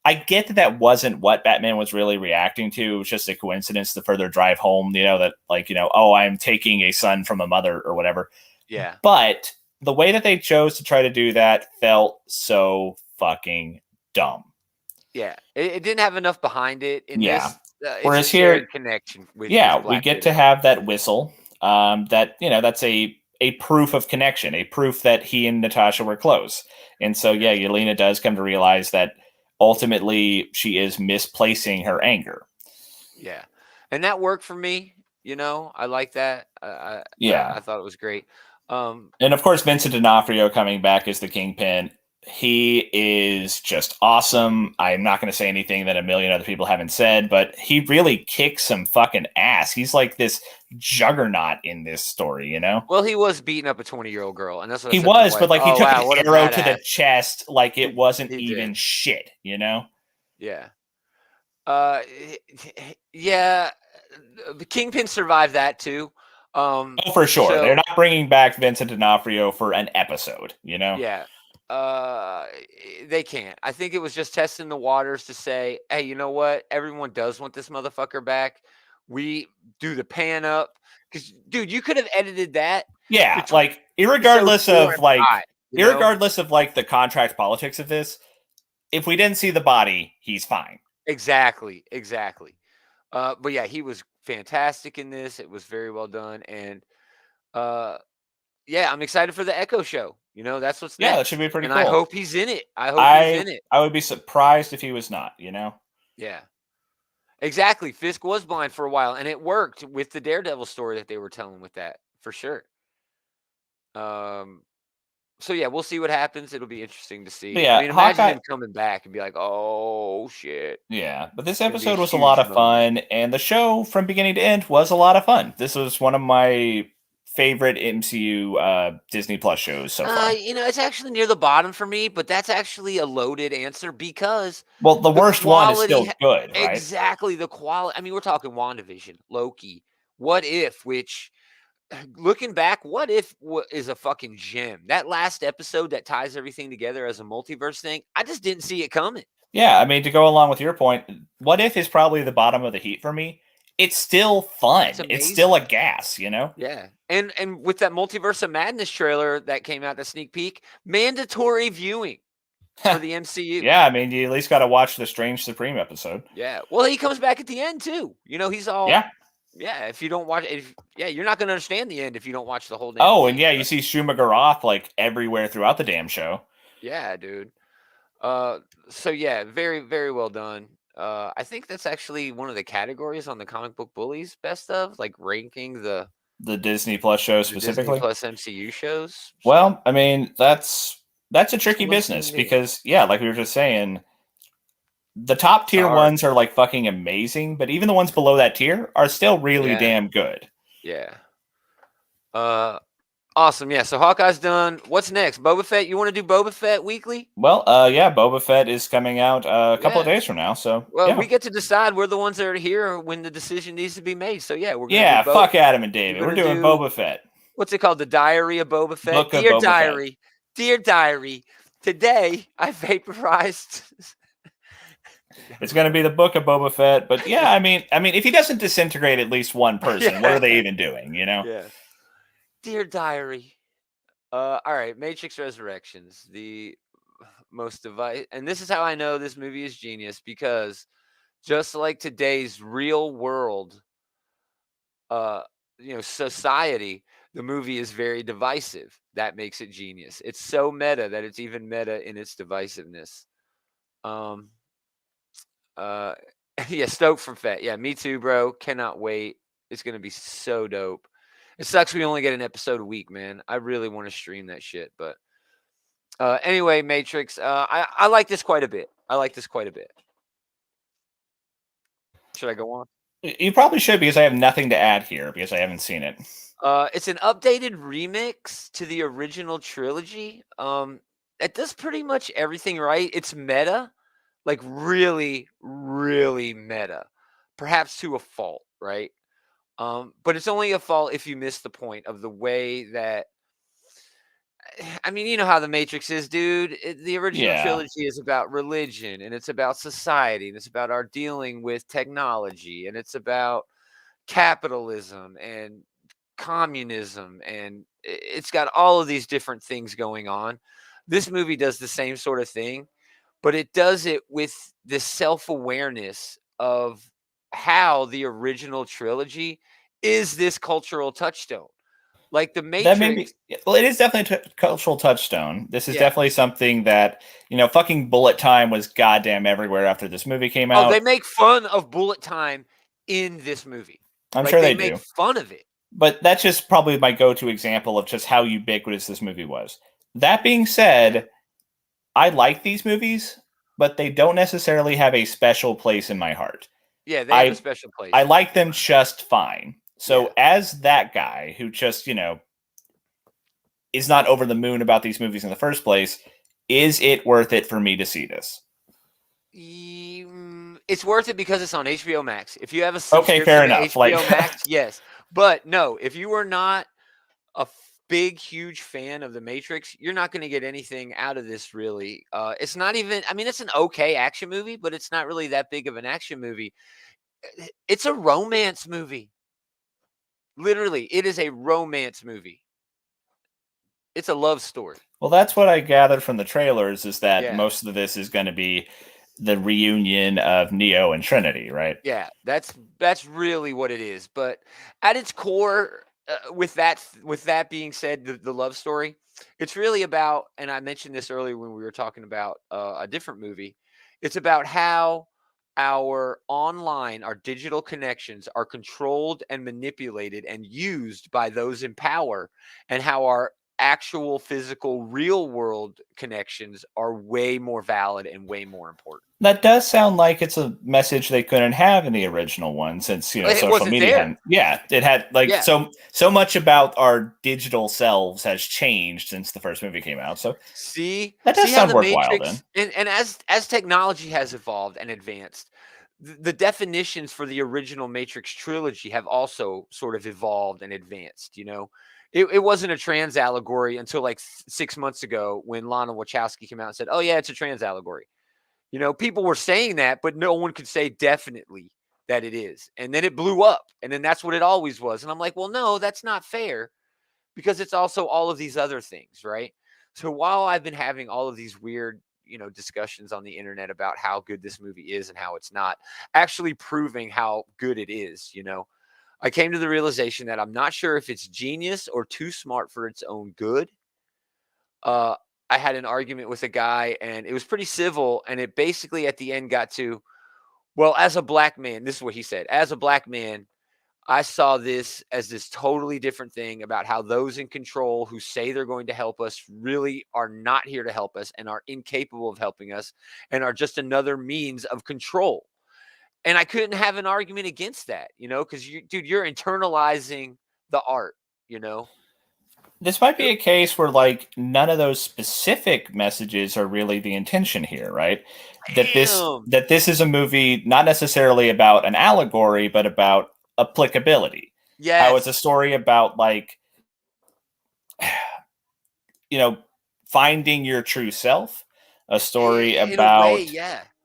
I get that wasn't what Batman was really reacting to. It was just a coincidence to further drive home, you know, that like, you know, oh, I'm taking a son from a mother or whatever. Yeah. But the way that they chose to try to do that felt so fucking dumb. Yeah. It didn't have enough behind it. In this, whereas here, connection with we get to have that whistle. That, you know, that's a proof of connection, a proof that he and Natasha were close. And so, yeah, Yelena does come to realize that ultimately she is misplacing her anger. Yeah. And that worked for me. You know, I like that. I thought it was great. And of course, Vincent D'Onofrio coming back as the Kingpin. He is just awesome. I'm not going to say anything that a million other people haven't said, but he really kicks some fucking ass. He's like this juggernaut in this story, you know? Well, he was beating up a 20-year-old girl, and that's what he was, but like he took an arrow to the chest like it wasn't even shit, you know? Yeah. Yeah. The Kingpin survived that too. For sure. So, they're not bringing back Vincent D'Onofrio for an episode, you know? Yeah. They can't. I think it was just testing the waters to say, hey, you know what? Everyone does want this motherfucker back. We do the pan up. Because, dude, you could have edited that. Yeah, like, irregardless of like the contract politics of this, if we didn't see the body, he's fine. Exactly. But yeah, he was fantastic in this. It was very well done. And yeah, I'm excited for the Echo show. You know, that's what's next. Yeah, that should be pretty cool. I hope he's in it. I would be surprised if he was not, you know? Yeah. Exactly. Fisk was blind for a while, and it worked with the Daredevil story that they were telling with that, for sure. So yeah, we'll see what happens. It'll be interesting to see. Yeah, I mean, imagine him coming back and be like, "Oh shit!" Yeah, but this episode was a lot of fun, and the show from beginning to end was a lot of fun. This was one of my favorite MCU Disney Plus shows so far. You know, it's actually near the bottom for me, but that's actually a loaded answer because the worst one is still good, right? Exactly, the quality. I mean, we're talking WandaVision, Loki, What If, which looking back, What If is a fucking gem. That last episode that ties everything together as a multiverse thing, I just didn't see it coming. Yeah, I mean, to go along with your point, What If is probably the bottom of the heap for me. It's still fun. It's still a gas, you know? Yeah. And with that Multiverse of Madness trailer that came out, the sneak peek, mandatory viewing for the MCU. Yeah, I mean, you at least got to watch the Strange Supreme episode. Yeah. Well, he comes back at the end too. You know, he's all yeah. If you don't watch, you're not going to understand the end if you don't watch the whole damn thing. And yeah, you see Shuma-Gorath like everywhere throughout the damn show. Yeah, dude. So yeah, very, very well done. I think that's actually one of the categories on the Comic Book Bullies best of, like ranking the Disney Plus show specifically. Disney Plus MCU shows. So. Well, I mean, that's a tricky business because yeah, like we were just saying, the top tier ones are like fucking amazing, but even the ones below that tier are still really damn good. Yeah. Awesome. Yeah. So Hawkeye's done. What's next? Boba Fett. You want to do Boba Fett weekly? Well, yeah, Boba Fett is coming out a couple of days from now. So we get to decide. We're the ones that are here when the decision needs to be made. So yeah, we're gonna fuck Adam and David. We're doing Boba Fett. What's it called? The Diary of Boba Fett. Book of Dear Boba Diary, Fett. Dear Diary. Today I vaporized. It's going to be the Book of Boba Fett, but yeah, I mean, if he doesn't disintegrate at least one person, what are they even doing? You know? Yeah. Dear Diary. All right, Matrix Resurrections, the most device, and this is how I know this movie is genius, because just like today's real world, society, the movie is very divisive. That makes it genius. It's so meta that it's even meta in its divisiveness. Yeah, stoked for Fett. Yeah, me too, bro. Cannot wait. It's gonna be so dope. It sucks we only get an episode a week, man. I really want to stream that shit, but anyway, Matrix. I like this quite a bit. Should I go on? You probably should, because I have nothing to add here because I haven't seen it. It's an updated remix to the original trilogy. It does pretty much everything right. It's meta. Like really, really meta, perhaps to a fault, right? But it's only a fault if you miss the point of the way that. I mean, you know how the Matrix is, dude. The original trilogy is about religion, and it's about society, and it's about our dealing with technology, and it's about capitalism and communism, and it's got all of these different things going on. This movie does the same sort of thing. But it does it with the self-awareness of how the original trilogy is this cultural touchstone. Like the Matrix. It is definitely a cultural touchstone. This is definitely something that, fucking bullet time was goddamn everywhere after this movie came out. Oh, they make fun of bullet time in this movie. I'm sure they make do. Fun of it. But that's just probably my go-to example of just how ubiquitous this movie was. That being said, I like these movies, but they don't necessarily have a special place in my heart. Yeah, they have a special place. I like them just fine. So as that guy who just, is not over the moon about these movies in the first place, is it worth it for me to see this? It's worth it because it's on HBO Max. If you have a subscription fair enough. to HBO Max, yes. But no, if you are not a big, huge fan of The Matrix, you're not going to get anything out of this, really. It's not even, it's an okay action movie, but it's not really that big of an action movie. It's a romance movie. Literally, it is a romance movie. It's a love story. Well, that's what I gathered from the trailers, is that most of this is going to be the reunion of Neo and Trinity, right? Yeah, that's really what it is. But at its core, with that being said, the love story, it's really about, and I mentioned this earlier when we were talking about a different movie, it's about how our digital connections are controlled and manipulated and used by those in power, and how our actual physical real world connections are way more valid and way more important. That does sound like it's a message they couldn't have in the original one, since social media. It had so much about our digital selves has changed since the first movie came out. So see, that does sound worthwhile then. And as technology has evolved and advanced, the definitions for the original Matrix trilogy have also sort of evolved and advanced. It wasn't a trans allegory until like 6 months ago when Lana Wachowski came out and said, "Oh yeah, it's a trans allegory." People were saying that, but no one could say definitely that it is. And then it blew up, and then that's what it always was. And I'm like, well, no, that's not fair, because it's also all of these other things, right? So while I've been having all of these weird, discussions on the internet about how good this movie is and how it's not, actually proving how good it is, I came to the realization that I'm not sure if it's genius or too smart for its own good. I had an argument with a guy, and it was pretty civil, and it basically at the end got to, well, as a black man, this is what he said. As a black man, I saw this as this totally different thing about how those in control who say they're going to help us really are not here to help us and are incapable of helping us and are just another means of control. And I couldn't have an argument against that, because you're internalizing the art, This might be a case where like none of those specific messages are really the intention here, right? That this is a movie not necessarily about an allegory, but about applicability. Yes. How it's a story about like finding your true self, a story about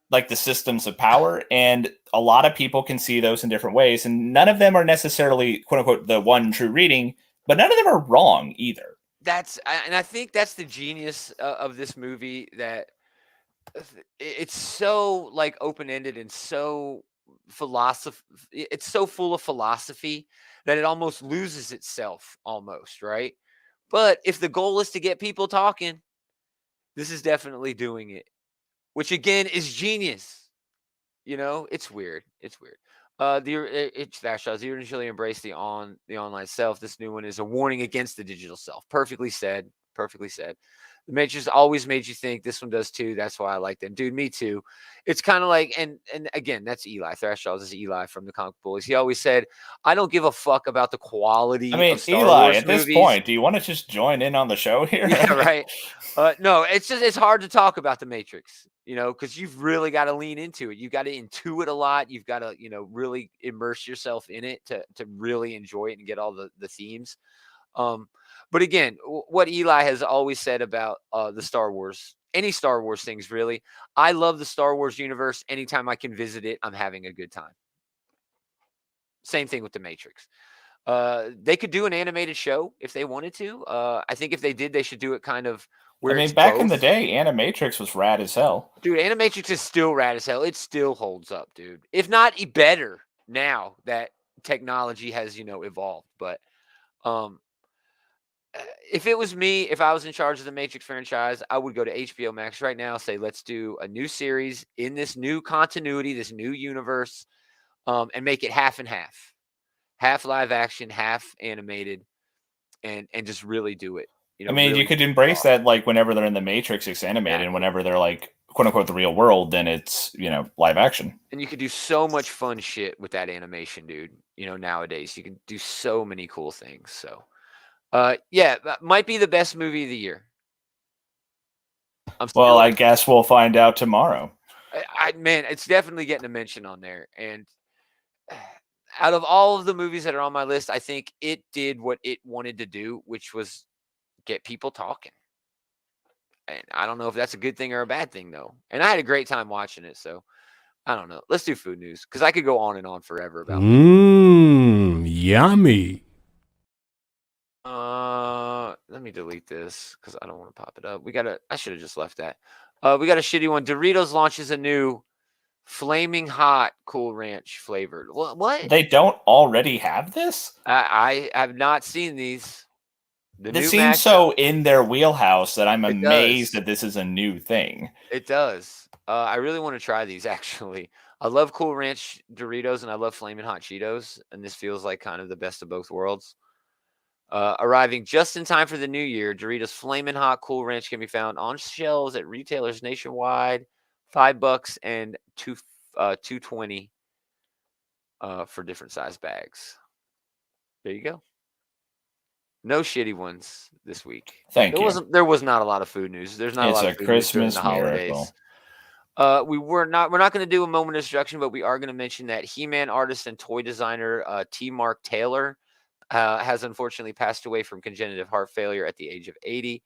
like the systems of power, and a lot of people can see those in different ways, and none of them are necessarily quote unquote the one true reading, but none of them are wrong either. And I think that's the genius of this movie, that it's so like open-ended and so it's so full of philosophy that it almost loses itself almost, right? But if the goal is to get people talking, this is definitely doing it, which again is genius. It's weird. It's weird. It's Fast Shots. You initially embrace the online self. This new one is a warning against the digital self. Perfectly said. Perfectly said. The Matrix always made you think. This one does too. That's why I like them. Dude, me too. It's kind of like, and again, that's Eli. Thrashaws is Eli from the Comic Bullies. He always said, I don't give a fuck about the quality of Star Eli, Wars at movies. this point, do you want to just join in on the show here? Yeah, right. No, it's hard to talk about the Matrix, because you've really got to lean into it. You've got to intuit a lot. You've got to, really immerse yourself in it to really enjoy it and get all the themes. But again, what Eli has always said about the Star Wars, any Star Wars things, really, I love the Star Wars universe. Anytime I can visit it, I'm having a good time. Same thing with the Matrix. They could do an animated show if they wanted to. I think if they did, they should do it kind of where it's back both. in the day, Animatrix was rad as hell. Dude, Animatrix is still rad as hell. It still holds up, dude. If not better now that technology has, evolved. But if it was me, if I was in charge of the Matrix franchise, I would go to HBO Max right now, say, let's do a new series in this new continuity, this new universe, and make it half and half. Half live action, half animated, and just really do it. Really you could embrace that, like whenever they're in the Matrix, it's animated, and whenever they're like quote unquote the real world, then it's live action. And you could do so much fun shit with that animation, dude. Nowadays you can do so many cool things. So, yeah, that might be the best movie of the year. Well, I guess we'll find out tomorrow. Man, it's definitely getting a mention on there, and out of all of the movies that are on my list, I think it did what it wanted to do, which was get people talking. And I don't know if that's a good thing or a bad thing, though. And I had a great time watching it, so I don't know. Let's do food news, because I could go on and on forever about yummy. Let me delete this, because I don't want to pop it up. I should have just left that. We got a shitty one. Doritos launches a new Flaming Hot Cool Ranch flavored. What? They don't already have this? I have not seen these. This seems so in their wheelhouse that I'm amazed that this is a new thing. It does. I really want to try these, actually. I love Cool Ranch Doritos and I love Flaming Hot Cheetos, and this feels like kind of the best of both worlds. Arriving just in time for the new year, Doritos Flamin' Hot Cool Ranch can be found on shelves at retailers nationwide. $5 and $2.20 for different size bags. There you go. No shitty ones this week. Thank you. There was not a lot of food news. There's not a lot of food news during the holidays. We're not going to do a moment of destruction, but we are going to mention that He-Man artist and toy designer T. Mark Taylor has unfortunately passed away from congenital heart failure at the age of 80.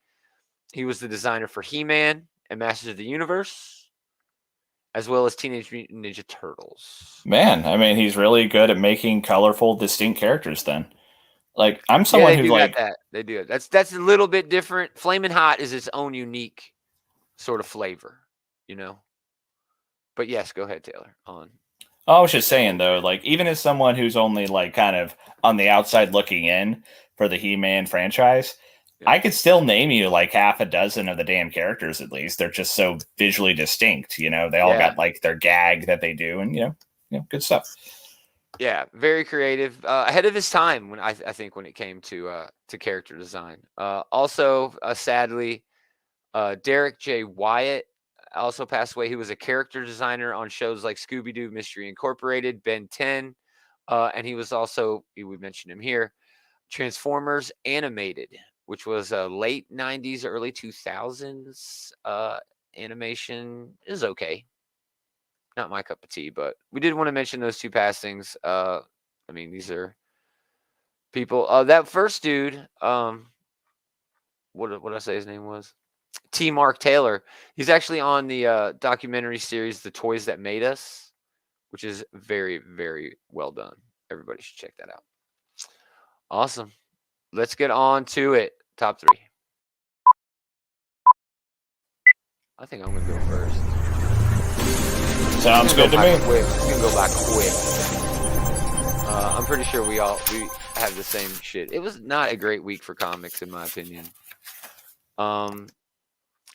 He was the designer for He-Man and Masters of the Universe, as well as Teenage Mutant Ninja Turtles. Man, I mean, he's really good at making colorful, distinct characters. Then, like, I'm someone who's like, that. They do it. That's a little bit different. Flamin' Hot is its own unique sort of flavor, you know. But yes, go ahead, Taylor. I was just saying though, like, even as someone who's only like kind of on the outside looking in for the He-Man franchise, Yeah. I could still name you like half a dozen of the damn characters at least. They're just so visually distinct, you know. They all got like their gag that they do, and you know, good stuff. Yeah, very creative, ahead of his time when I think when it came to character design. Also, sadly, Derek J. Wyatt also passed away. He was a character designer on shows like Scooby-Doo Mystery Incorporated, Ben 10, and he was also, we mentioned him here, Transformers Animated, which was a late 90s, early 2000s animation. Is okay. Not my cup of tea, but we did want to mention those two passings. I mean, these are people. That first dude, what did I say his name was? T. Mark Taylor. He's actually on the documentary series The Toys That Made Us, which is very, very well done. Everybody should check that out. Awesome. Let's get on to it. Top 3. I think I'm going to go first. Sounds good to me. It's going to go by quick. I'm pretty sure we have the same shit. It was not a great week for comics, in my opinion.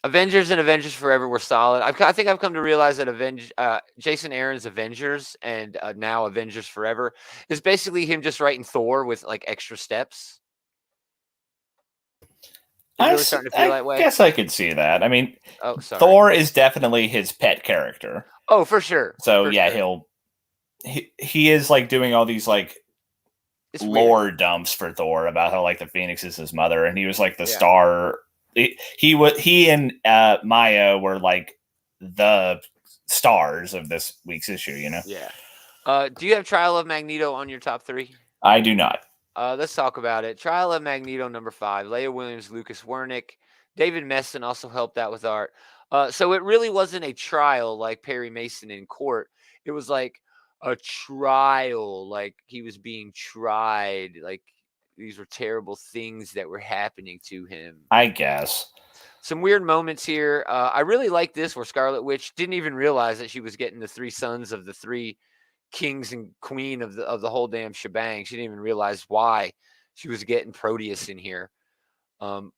Avengers and Avengers Forever were solid. I think I've come to realize that Jason Aaron's Avengers and now Avengers Forever is basically him just writing Thor with like extra steps. Really starting to feel that way. I guess I could see that. I mean, Thor is definitely his pet character. Oh, for sure. So he is like doing all these like lore dumps for Thor about how like the Phoenix is his mother, and he was like the star. He and Maya were like the stars of this week's issue, you know? Yeah. Do you have Trial of Magneto on your top 3? I do not. Let's talk about it. Trial of Magneto number 5. Leah Williams, Lucas Wernick. David Messon also helped out with art. So it really wasn't a trial like Perry Mason in court. It was like a trial, like he was being tried, like these were terrible things that were happening to him. I guess. Some weird moments here. I really like this where Scarlet Witch didn't even realize that she was getting the 3 sons of the 3 kings and queen of the whole damn shebang. She didn't even realize why she was getting Proteus in here,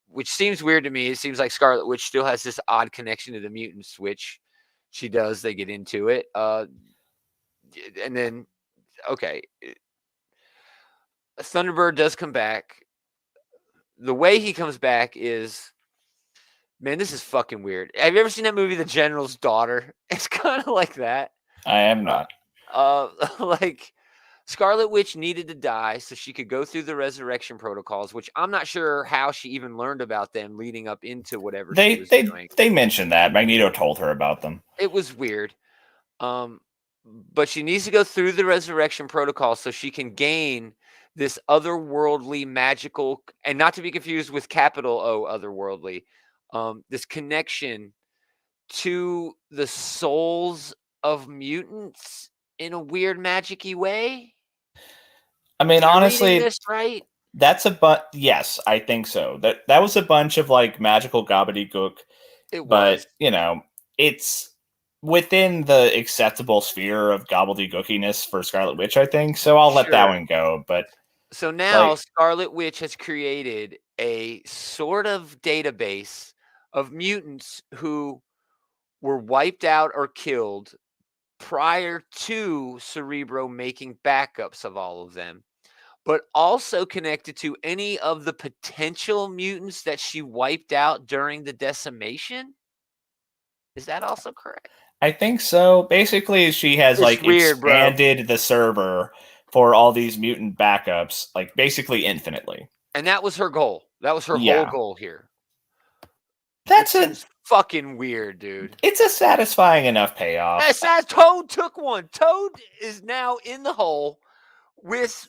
which seems weird to me. It seems like Scarlet Witch still has this odd connection to the mutants, which she does. They get into it. And then, okay, Thunderbird does come back. The way he comes back is, man, this is fucking weird. Have you ever seen that movie, The General's Daughter? It's kind of like that. I am not. Like Scarlet Witch needed to die so she could go through the resurrection protocols, which I'm not sure how she even learned about them leading up into whatever she was doing. They mentioned that. Magneto told her about them. It was weird. But she needs to go through the resurrection protocol so she can gain this otherworldly, magical, and not to be confused with capital O, otherworldly, this connection to the souls of mutants in a weird magic-y way. I mean, honestly, this right? That's yes, I think so. That was a bunch of like magical gobbledygook. It was. But, you know, it's within the acceptable sphere of gobbledygookiness for Scarlet Witch, I think. So I'll let that one go. But so now Scarlet Witch has created a sort of database of mutants who were wiped out or killed prior to Cerebro making backups of all of them, but also connected to any of the potential mutants that she wiped out during the decimation. Is that also correct? I think so. Basically, she has expanded the server for all these mutant backups, like basically infinitely. And that was her goal. That was her whole goal here. That's fucking weird, dude. It's a satisfying enough payoff. Toad took one. Toad is now in the hole with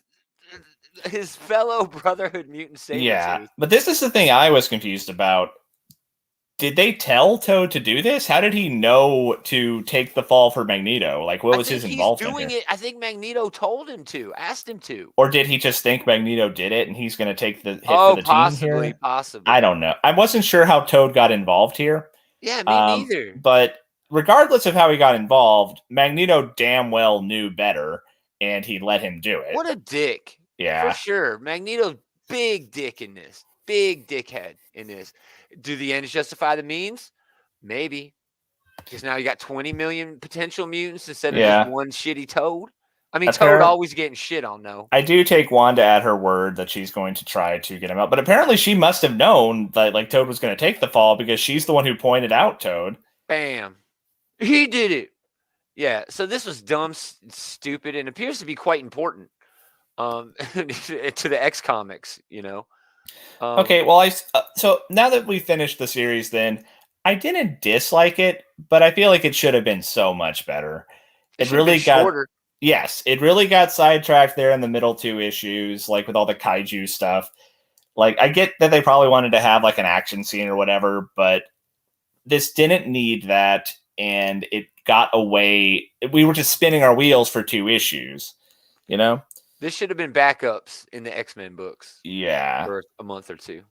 his fellow Brotherhood mutant Sabretooth. Yeah, but this is the thing I was confused about. Did they tell Toad to do this? How did he know to take the fall for Magneto? Like, what was his involvement? He's doing it. I think Magneto told him to, asked him to. Or did he just think Magneto did it and he's going to take the hit for the team here? Possibly. I don't know. I wasn't sure how Toad got involved here. Yeah, me neither. But regardless of how he got involved, Magneto damn well knew better, and he let him do it. What a dick. Yeah. For sure. Magneto's big dick in this. Big dickhead in this. Do the ends justify the means? Maybe. Because now you got 20 million potential mutants instead of just one shitty Toad. I mean, Toad always getting shit on, though. I do take Wanda at her word that she's going to try to get him out. But apparently she must have known that like Toad was going to take the fall because she's the one who pointed out Toad. Bam. He did it. Yeah, so this was dumb, stupid, and appears to be quite important to the X comics, you know. Okay, well, so now that we finished the series, then I didn't dislike it, but I feel like it should have been so much better. It really got shorter. Yes, it really got sidetracked there in the middle 2 issues, like with all the kaiju stuff. Like, I get that they probably wanted to have like an action scene or whatever, but this didn't need that, and it got away. We were just spinning our wheels for 2 issues, you know? This should have been backups in the X-Men books. Yeah. For a month or 2.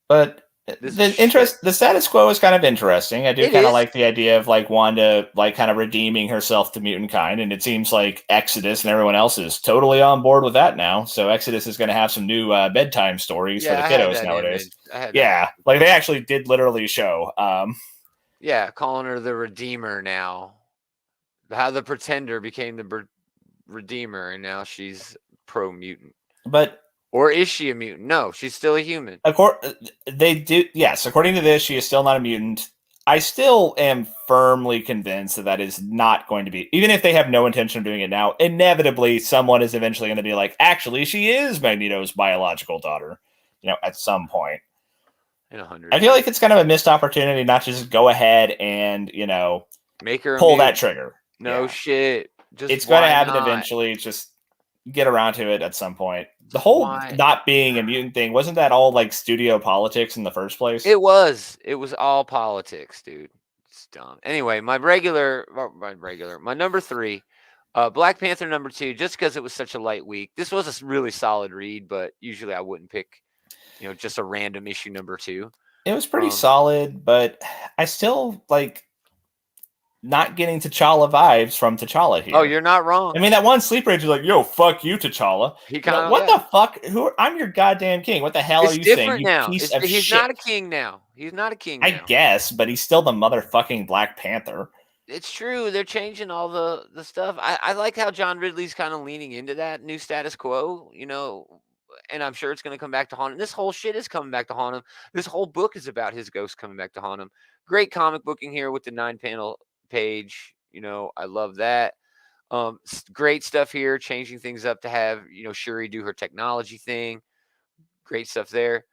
But the status quo is kind of interesting. I do kind of like the idea of like Wanda like kind of redeeming herself to mutant kind, and it seems like Exodus and everyone else is totally on board with that now. So Exodus is going to have some new bedtime stories for the kiddos nowadays. Like they actually did literally show. Calling her the Redeemer now. How the Pretender became the Redeemer, and now she's pro-mutant. Or is she a mutant? No, she's still a human. They do, yes. According to this, she is still not a mutant. I still am firmly convinced that is not going to be, even if they have no intention of doing it now, inevitably someone is eventually going to be like, actually, she is Magneto's biological daughter, you know, at some point. In 100. I feel like it's kind of a missed opportunity not to just go ahead and, you know, make her pull that trigger. No shit. It's going to happen eventually. Just get around to it at some point. The whole not being a mutant thing, wasn't that all like studio politics in the first place? It was all politics, dude. It's dumb. Anyway, my number 3, Black Panther number 2, just because it was such a light week. This was a really solid read, but usually I wouldn't pick, you know, just a random issue number 2. It was pretty solid, but I still like not getting T'Challa vibes from T'Challa here. Oh, you're not wrong. I mean, that one sleep rage is like, yo, fuck you, T'Challa. He kind of what the fuck? I'm your goddamn king. What the hell are you saying? Now. He's not a king now. He's not a king now. I guess, but he's still the motherfucking Black Panther. It's true. They're changing all the stuff. I like how John Ridley's kind of leaning into that new status quo, you know, and I'm sure it's going to come back to haunt him. This whole shit is coming back to haunt him. This whole book is about his ghost coming back to haunt him. Great comic booking here with the 9-panel page, you know, I love that. Great stuff here, changing things up to have, you know, Shuri do her technology thing. Great stuff there.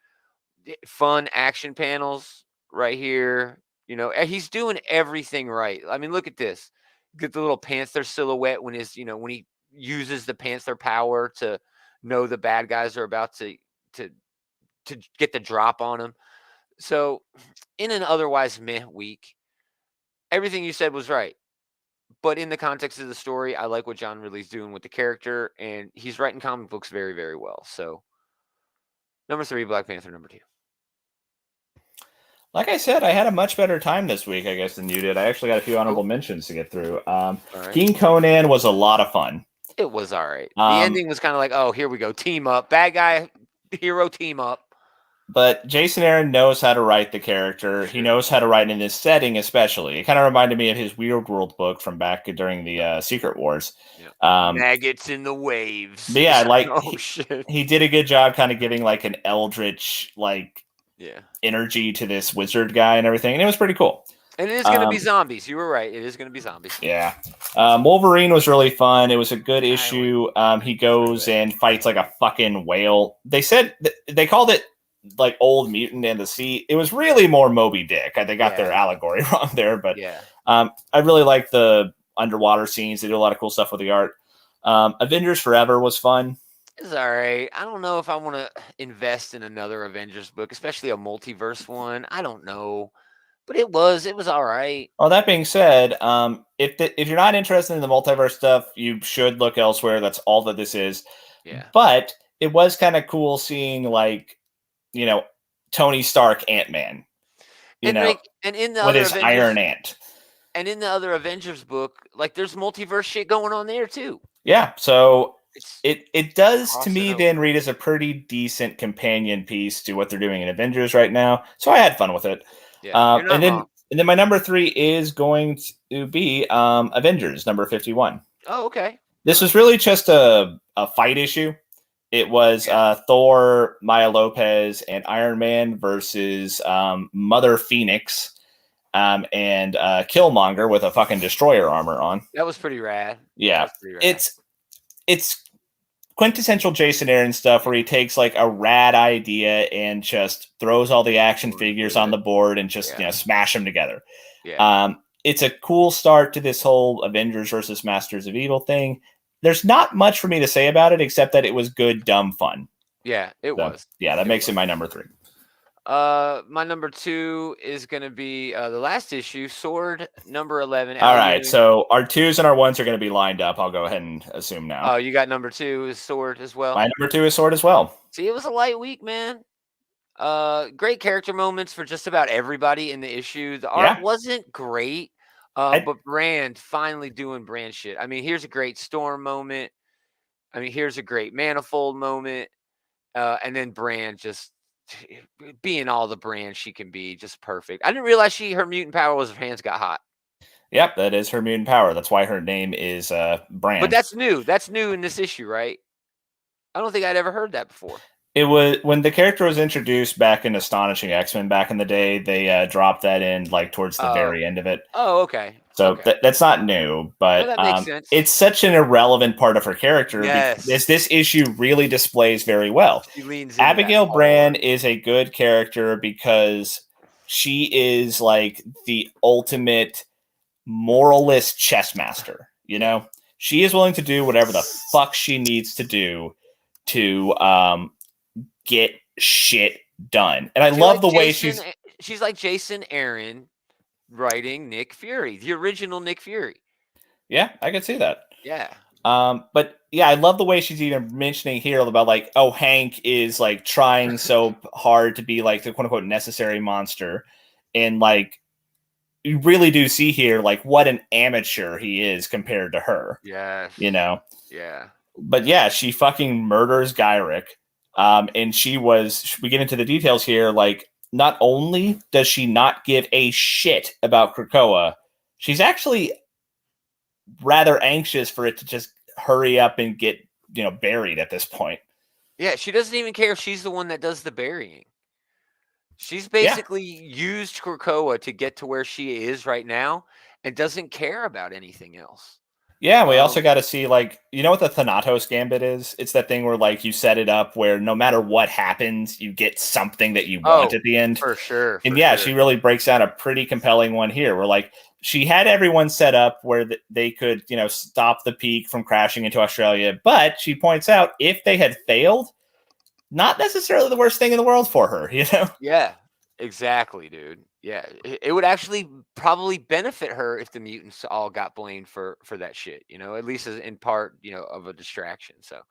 Fun action panels right here. You know, he's doing everything right. I mean, look at this. Get the little Panther silhouette when he uses the Panther power to know the bad guys are about to get the drop on him. So, in an otherwise meh week, everything you said was right. But in the context of the story, I like what John Ridley's doing with the character, and he's writing comic books very, very well. So, number 3, Black Panther number 2. Like I said, I had a much better time this week, I guess, than you did. I actually got a few honorable mentions to get through. King Conan was a lot of fun. It was all right. The ending was kind of like, oh, here we go. Team up. Bad guy, hero, team up. But Jason Aaron knows how to write the character. He knows how to write in this setting, especially. It kind of reminded me of his Weird World book from back during the Secret Wars. Yeah. Maggots in the waves. But yeah, like shit. He did a good job kind of giving like an eldritch energy to this wizard guy and everything. And it was pretty cool. And it is going to be zombies. You were right. It is going to be zombies. Yeah. Wolverine was really fun. It was a good issue. He goes and fights like a fucking whale. They said they called it like old mutant and the sea. It was really more Moby Dick. They got their allegory wrong there, but I really like the underwater scenes. They do a lot of cool stuff with the art. Avengers Forever was fun. It's all right. I don't know if I want to invest in another Avengers book, especially a multiverse one. I don't know, but it was all right. Well, that being said, if you're not interested in the multiverse stuff, you should look elsewhere. That's all that this is. Yeah. But it was kind of cool seeing, like, Tony Stark Ant-Man, and in the with other his Avengers, Iron Ant. And in the other Avengers book, like, there's multiverse shit going on there too. Yeah, so it does, to me, over. then read as a pretty decent companion piece to what they're doing in Avengers right now. So I had fun with it. Yeah, and then my number 3 is going to be Avengers number 51. Oh, okay. This was really just a fight issue. It was Thor, Maya Lopez, and Iron Man versus Mother Phoenix and Killmonger with a fucking destroyer armor on. That was pretty rad. Yeah, it's quintessential Jason Aaron stuff where he takes like a rad idea and just throws all the action figures on the board and just smash them together. Yeah. It's a cool start to this whole Avengers versus Masters of Evil thing. There's not much for me to say about it except that it was good, dumb fun. Yeah, it was. Yeah, that makes it my number 3. My number 2 is going to be the last issue, Sword number 11. All right, so our 2s and our 1s are going to be lined up. I'll go ahead and assume now. Oh, you got number 2 is Sword as well? My number 2 is Sword as well. See, it was a light week, man. Great character moments for just about everybody in the issue. The art wasn't great, but Brand finally doing Brand shit. I mean, here's a great Storm moment. I mean, here's a great Manifold moment. And then Brand just being all the Brand she can be, just perfect. I didn't realize her mutant power was her hands got hot. Yep, that is her mutant power. That's why her name is Brand. But that's new. That's new in this issue, right? I don't think I'd ever heard that before. It was when the character was introduced back in Astonishing X-Men back in the day. They dropped that in like towards the very end of it. Oh, okay. So that's not new, but that makes sense. It's such an irrelevant part of her character. Yes. Because this issue really displays very well. She leans Abigail Brand is a good character because she is like the ultimate moralist chess master. She is willing to do whatever the fuck she needs to do to get shit done. And I love the way she's like Jason Aaron writing Nick Fury, the original Nick Fury. Yeah, I can see that. Yeah. But yeah, I love the way she's even mentioning here about like, oh, Hank is like trying so hard to be like the quote unquote necessary monster. And like, you really do see here like what an amateur he is compared to her. Yeah. Yeah. But yeah, she fucking murders Gyrick. And we get into the details here, like, not only does she not give a shit about Krakoa, she's actually rather anxious for it to just hurry up and get, buried at this point. Yeah, she doesn't even care if she's the one that does the burying. She's basically used Krakoa to get to where she is right now and doesn't care about anything else. Yeah, we also got to see, like, what the Thanatos Gambit is? It's that thing where, like, you set it up where no matter what happens, you get something that you want at the end. For sure. She really breaks down a pretty compelling one here where, like, she had everyone set up where they could, stop the peak from crashing into Australia. But she points out if they had failed, not necessarily the worst thing in the world for her, Yeah, exactly, dude. Yeah, it would actually probably benefit her if the mutants all got blamed for that shit, at least as in part, of a distraction. So,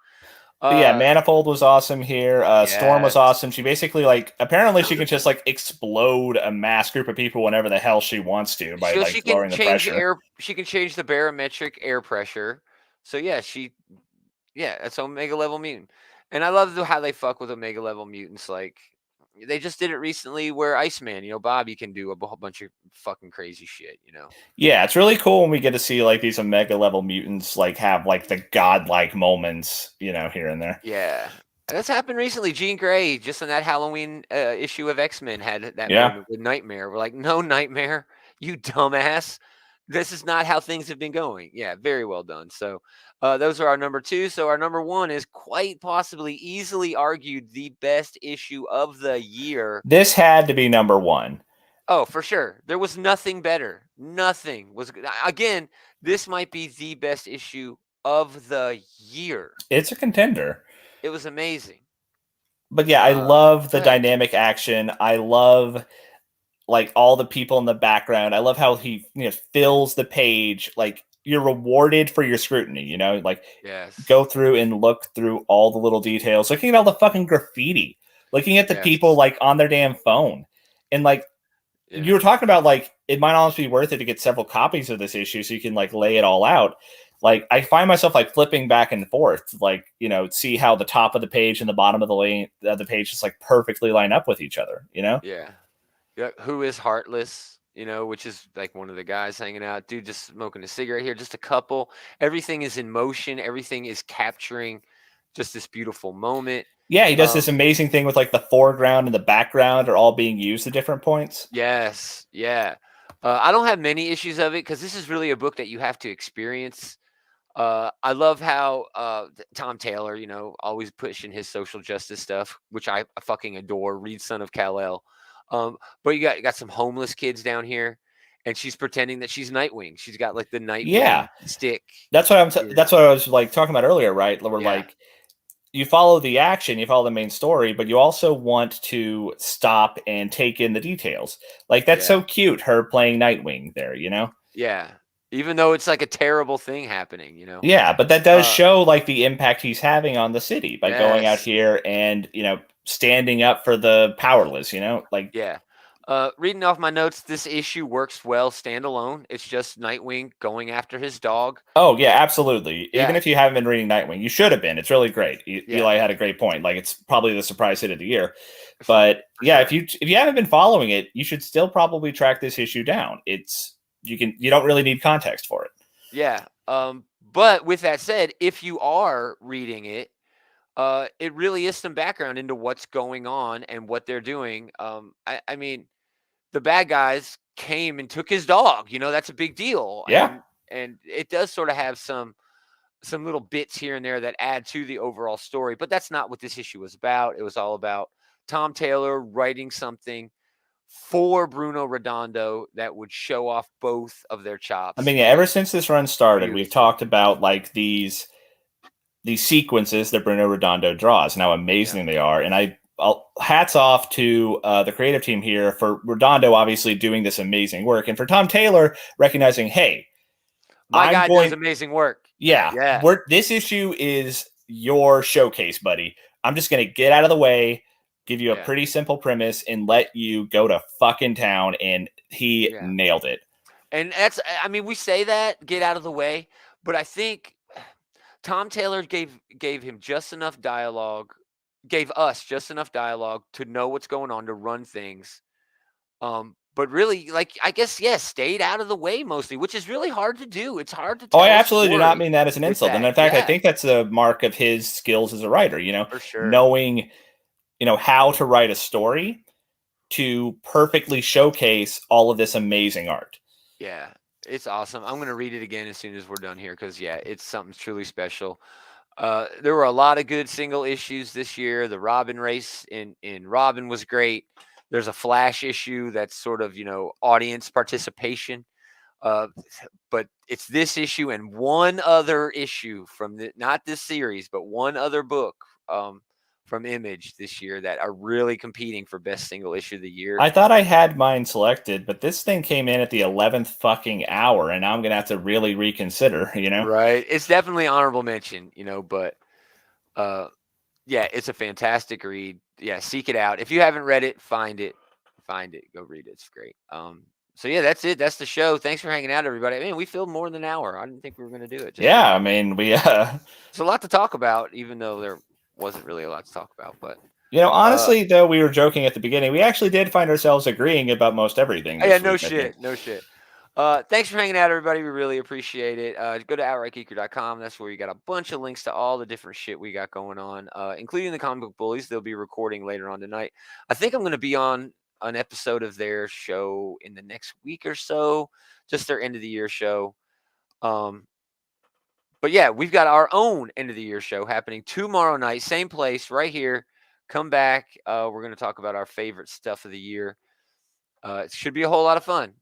Manifold was awesome here. Storm was awesome. She basically apparently she can just explode a mass group of people whenever the hell she wants to by lowering the pressure. She can change the barometric air pressure. So that's Omega level mutant. And I love how they fuck with Omega level mutants. Like, they just did it recently where Iceman, Bobby can do a whole bunch of fucking crazy shit, Yeah, it's really cool when we get to see these Omega level mutants have the godlike moments, here and there. Yeah. That's happened recently. Jean Grey, just in that Halloween issue of X-Men, had that moment with Nightmare. We're like, no, Nightmare, you dumbass. This is not how things have been going. Yeah, very well done. So those are our number 2. So our number 1 is quite possibly easily argued the best issue of the year. This had to be number 1. Oh, for sure. There was nothing better. Nothing was again, this might be the best issue of the year. It's a contender. It was amazing. But yeah, I love the go ahead. dynamic action. I love like all the people in the background. I love how he fills the page. Like you're rewarded for your scrutiny, like Yes. go through and look through all the little details, looking at all the fucking graffiti, looking at the Yes. people like on their damn phone. And like you were talking about, like it might almost be worth it to get several copies of this issue so you can like lay it all out. Like I find myself like flipping back and forth, like, see how the top of the page and the bottom of the page just like perfectly line up with each other, Yeah. Yeah. Who is Heartless? Which is like one of the guys hanging out. Dude, just smoking a cigarette here. Just a couple. Everything is in motion. Everything is capturing just this beautiful moment. Yeah, he does this amazing thing with like the foreground and the background are all being used at different points. Yes. Yeah. I don't have many issues of it because this is really a book that you have to experience. I love how Tom Taylor, always pushing his social justice stuff, which I fucking adore. Reed, Son of Kal-El. But you got some homeless kids down here, and she's pretending that she's Nightwing. She's got like the Nightwing stick. That's what that's what I was like talking about earlier, right? Where like you follow the action, you follow the main story, but you also want to stop and take in the details. Like that's so cute, her playing Nightwing there, Yeah. Even though it's like a terrible thing happening, Yeah, but that does show like the impact he's having on the city by going out Yes. here and, standing up for the powerless, like Yeah. Reading off my notes, this issue works well standalone. It's just Nightwing going after his dog. Oh yeah, absolutely. Yeah. Even if you haven't been reading Nightwing, you should have been. It's really great. Eli had a great point. Like it's probably the surprise hit of the year. But yeah, if you haven't been following it, you should still probably track this issue down. You don't really need context for it. Yeah. But with that said, if you are reading it, it really is some background into what's going on and what they're doing. I mean, the bad guys came and took his dog. That's a big deal. Yeah. And it does sort of have some little bits here and there that add to the overall story. But that's not what this issue was about. It was all about Tom Taylor writing something for Bruno Redondo that would show off both of their chops. I mean, yeah, ever since this run started, we've talked about like these sequences that Bruno Redondo draws and how amazing they are. And hats off to the creative team here for Redondo obviously doing this amazing work, and for Tom Taylor recognizing, hey, my guy does amazing work. Yeah. This issue is your showcase, buddy. I'm just going to get out of the way, give you a pretty simple premise, and let you go to fucking town. And he nailed it. And we say that, get out of the way, but I think Tom Taylor gave him just enough dialogue, gave us just enough dialogue to know what's going on, to run things. But really, like, I guess, stayed out of the way mostly, which is really hard to do. It's hard to tell. Oh, I absolutely do not mean that as an insult. And in fact, I think that's a mark of his skills as a writer, For sure. knowing, how to write a story to perfectly showcase all of this amazing art. Yeah, it's awesome. I'm going to read it again as soon as we're done here because, it's something truly special. There were a lot of good single issues this year. The Robin race in Robin was great. There's a Flash issue that's sort of, audience participation. But it's this issue and one other issue from not this series, but one other book from Image this year that are really competing for best single issue of the year. I thought I had mine selected, but this thing came in at the 11th fucking hour, and now I'm going to have to really reconsider, Right. It's definitely honorable mention, but it's a fantastic read. Yeah, seek it out. If you haven't read it, find it. Go read it. It's great. So yeah, that's it. That's the show. Thanks for hanging out, everybody. I mean, we filled more than an hour. I didn't think we were going to do it. Yeah, I mean, we it's a lot to talk about, even though there wasn't really a lot to talk about. But honestly, though, we were joking at the beginning. We actually did find ourselves agreeing about most everything. Yeah, no shit. Thanks for hanging out, everybody. We really appreciate it. Go to outrightgeeker.com. That's where you got a bunch of links to all the different shit we got going on, including the comic book bullies. They'll be recording later on tonight. I think I'm going to be on an episode of their show in the next week or so, just their end of the year show. But yeah, we've got our own end of the year show happening tomorrow night, same place, right here. Come back. We're going to talk about our favorite stuff of the year. It should be a whole lot of fun.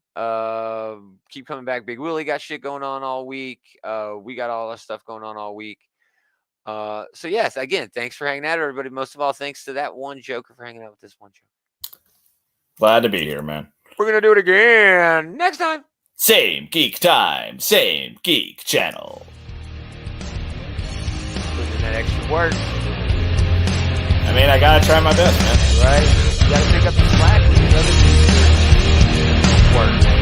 Keep coming back. Big Willie got shit going on all week. We got all our stuff going on all week. So yes, again, thanks for hanging out, everybody. Most of all, thanks to that one Joker for hanging out with this one Joker. Glad to be here, man. We're going to do it again next time. Same geek time, same geek channel. Putting in that extra work. I mean, I gotta try my best, man. Right? You gotta pick up the slack with these other dudes. Work.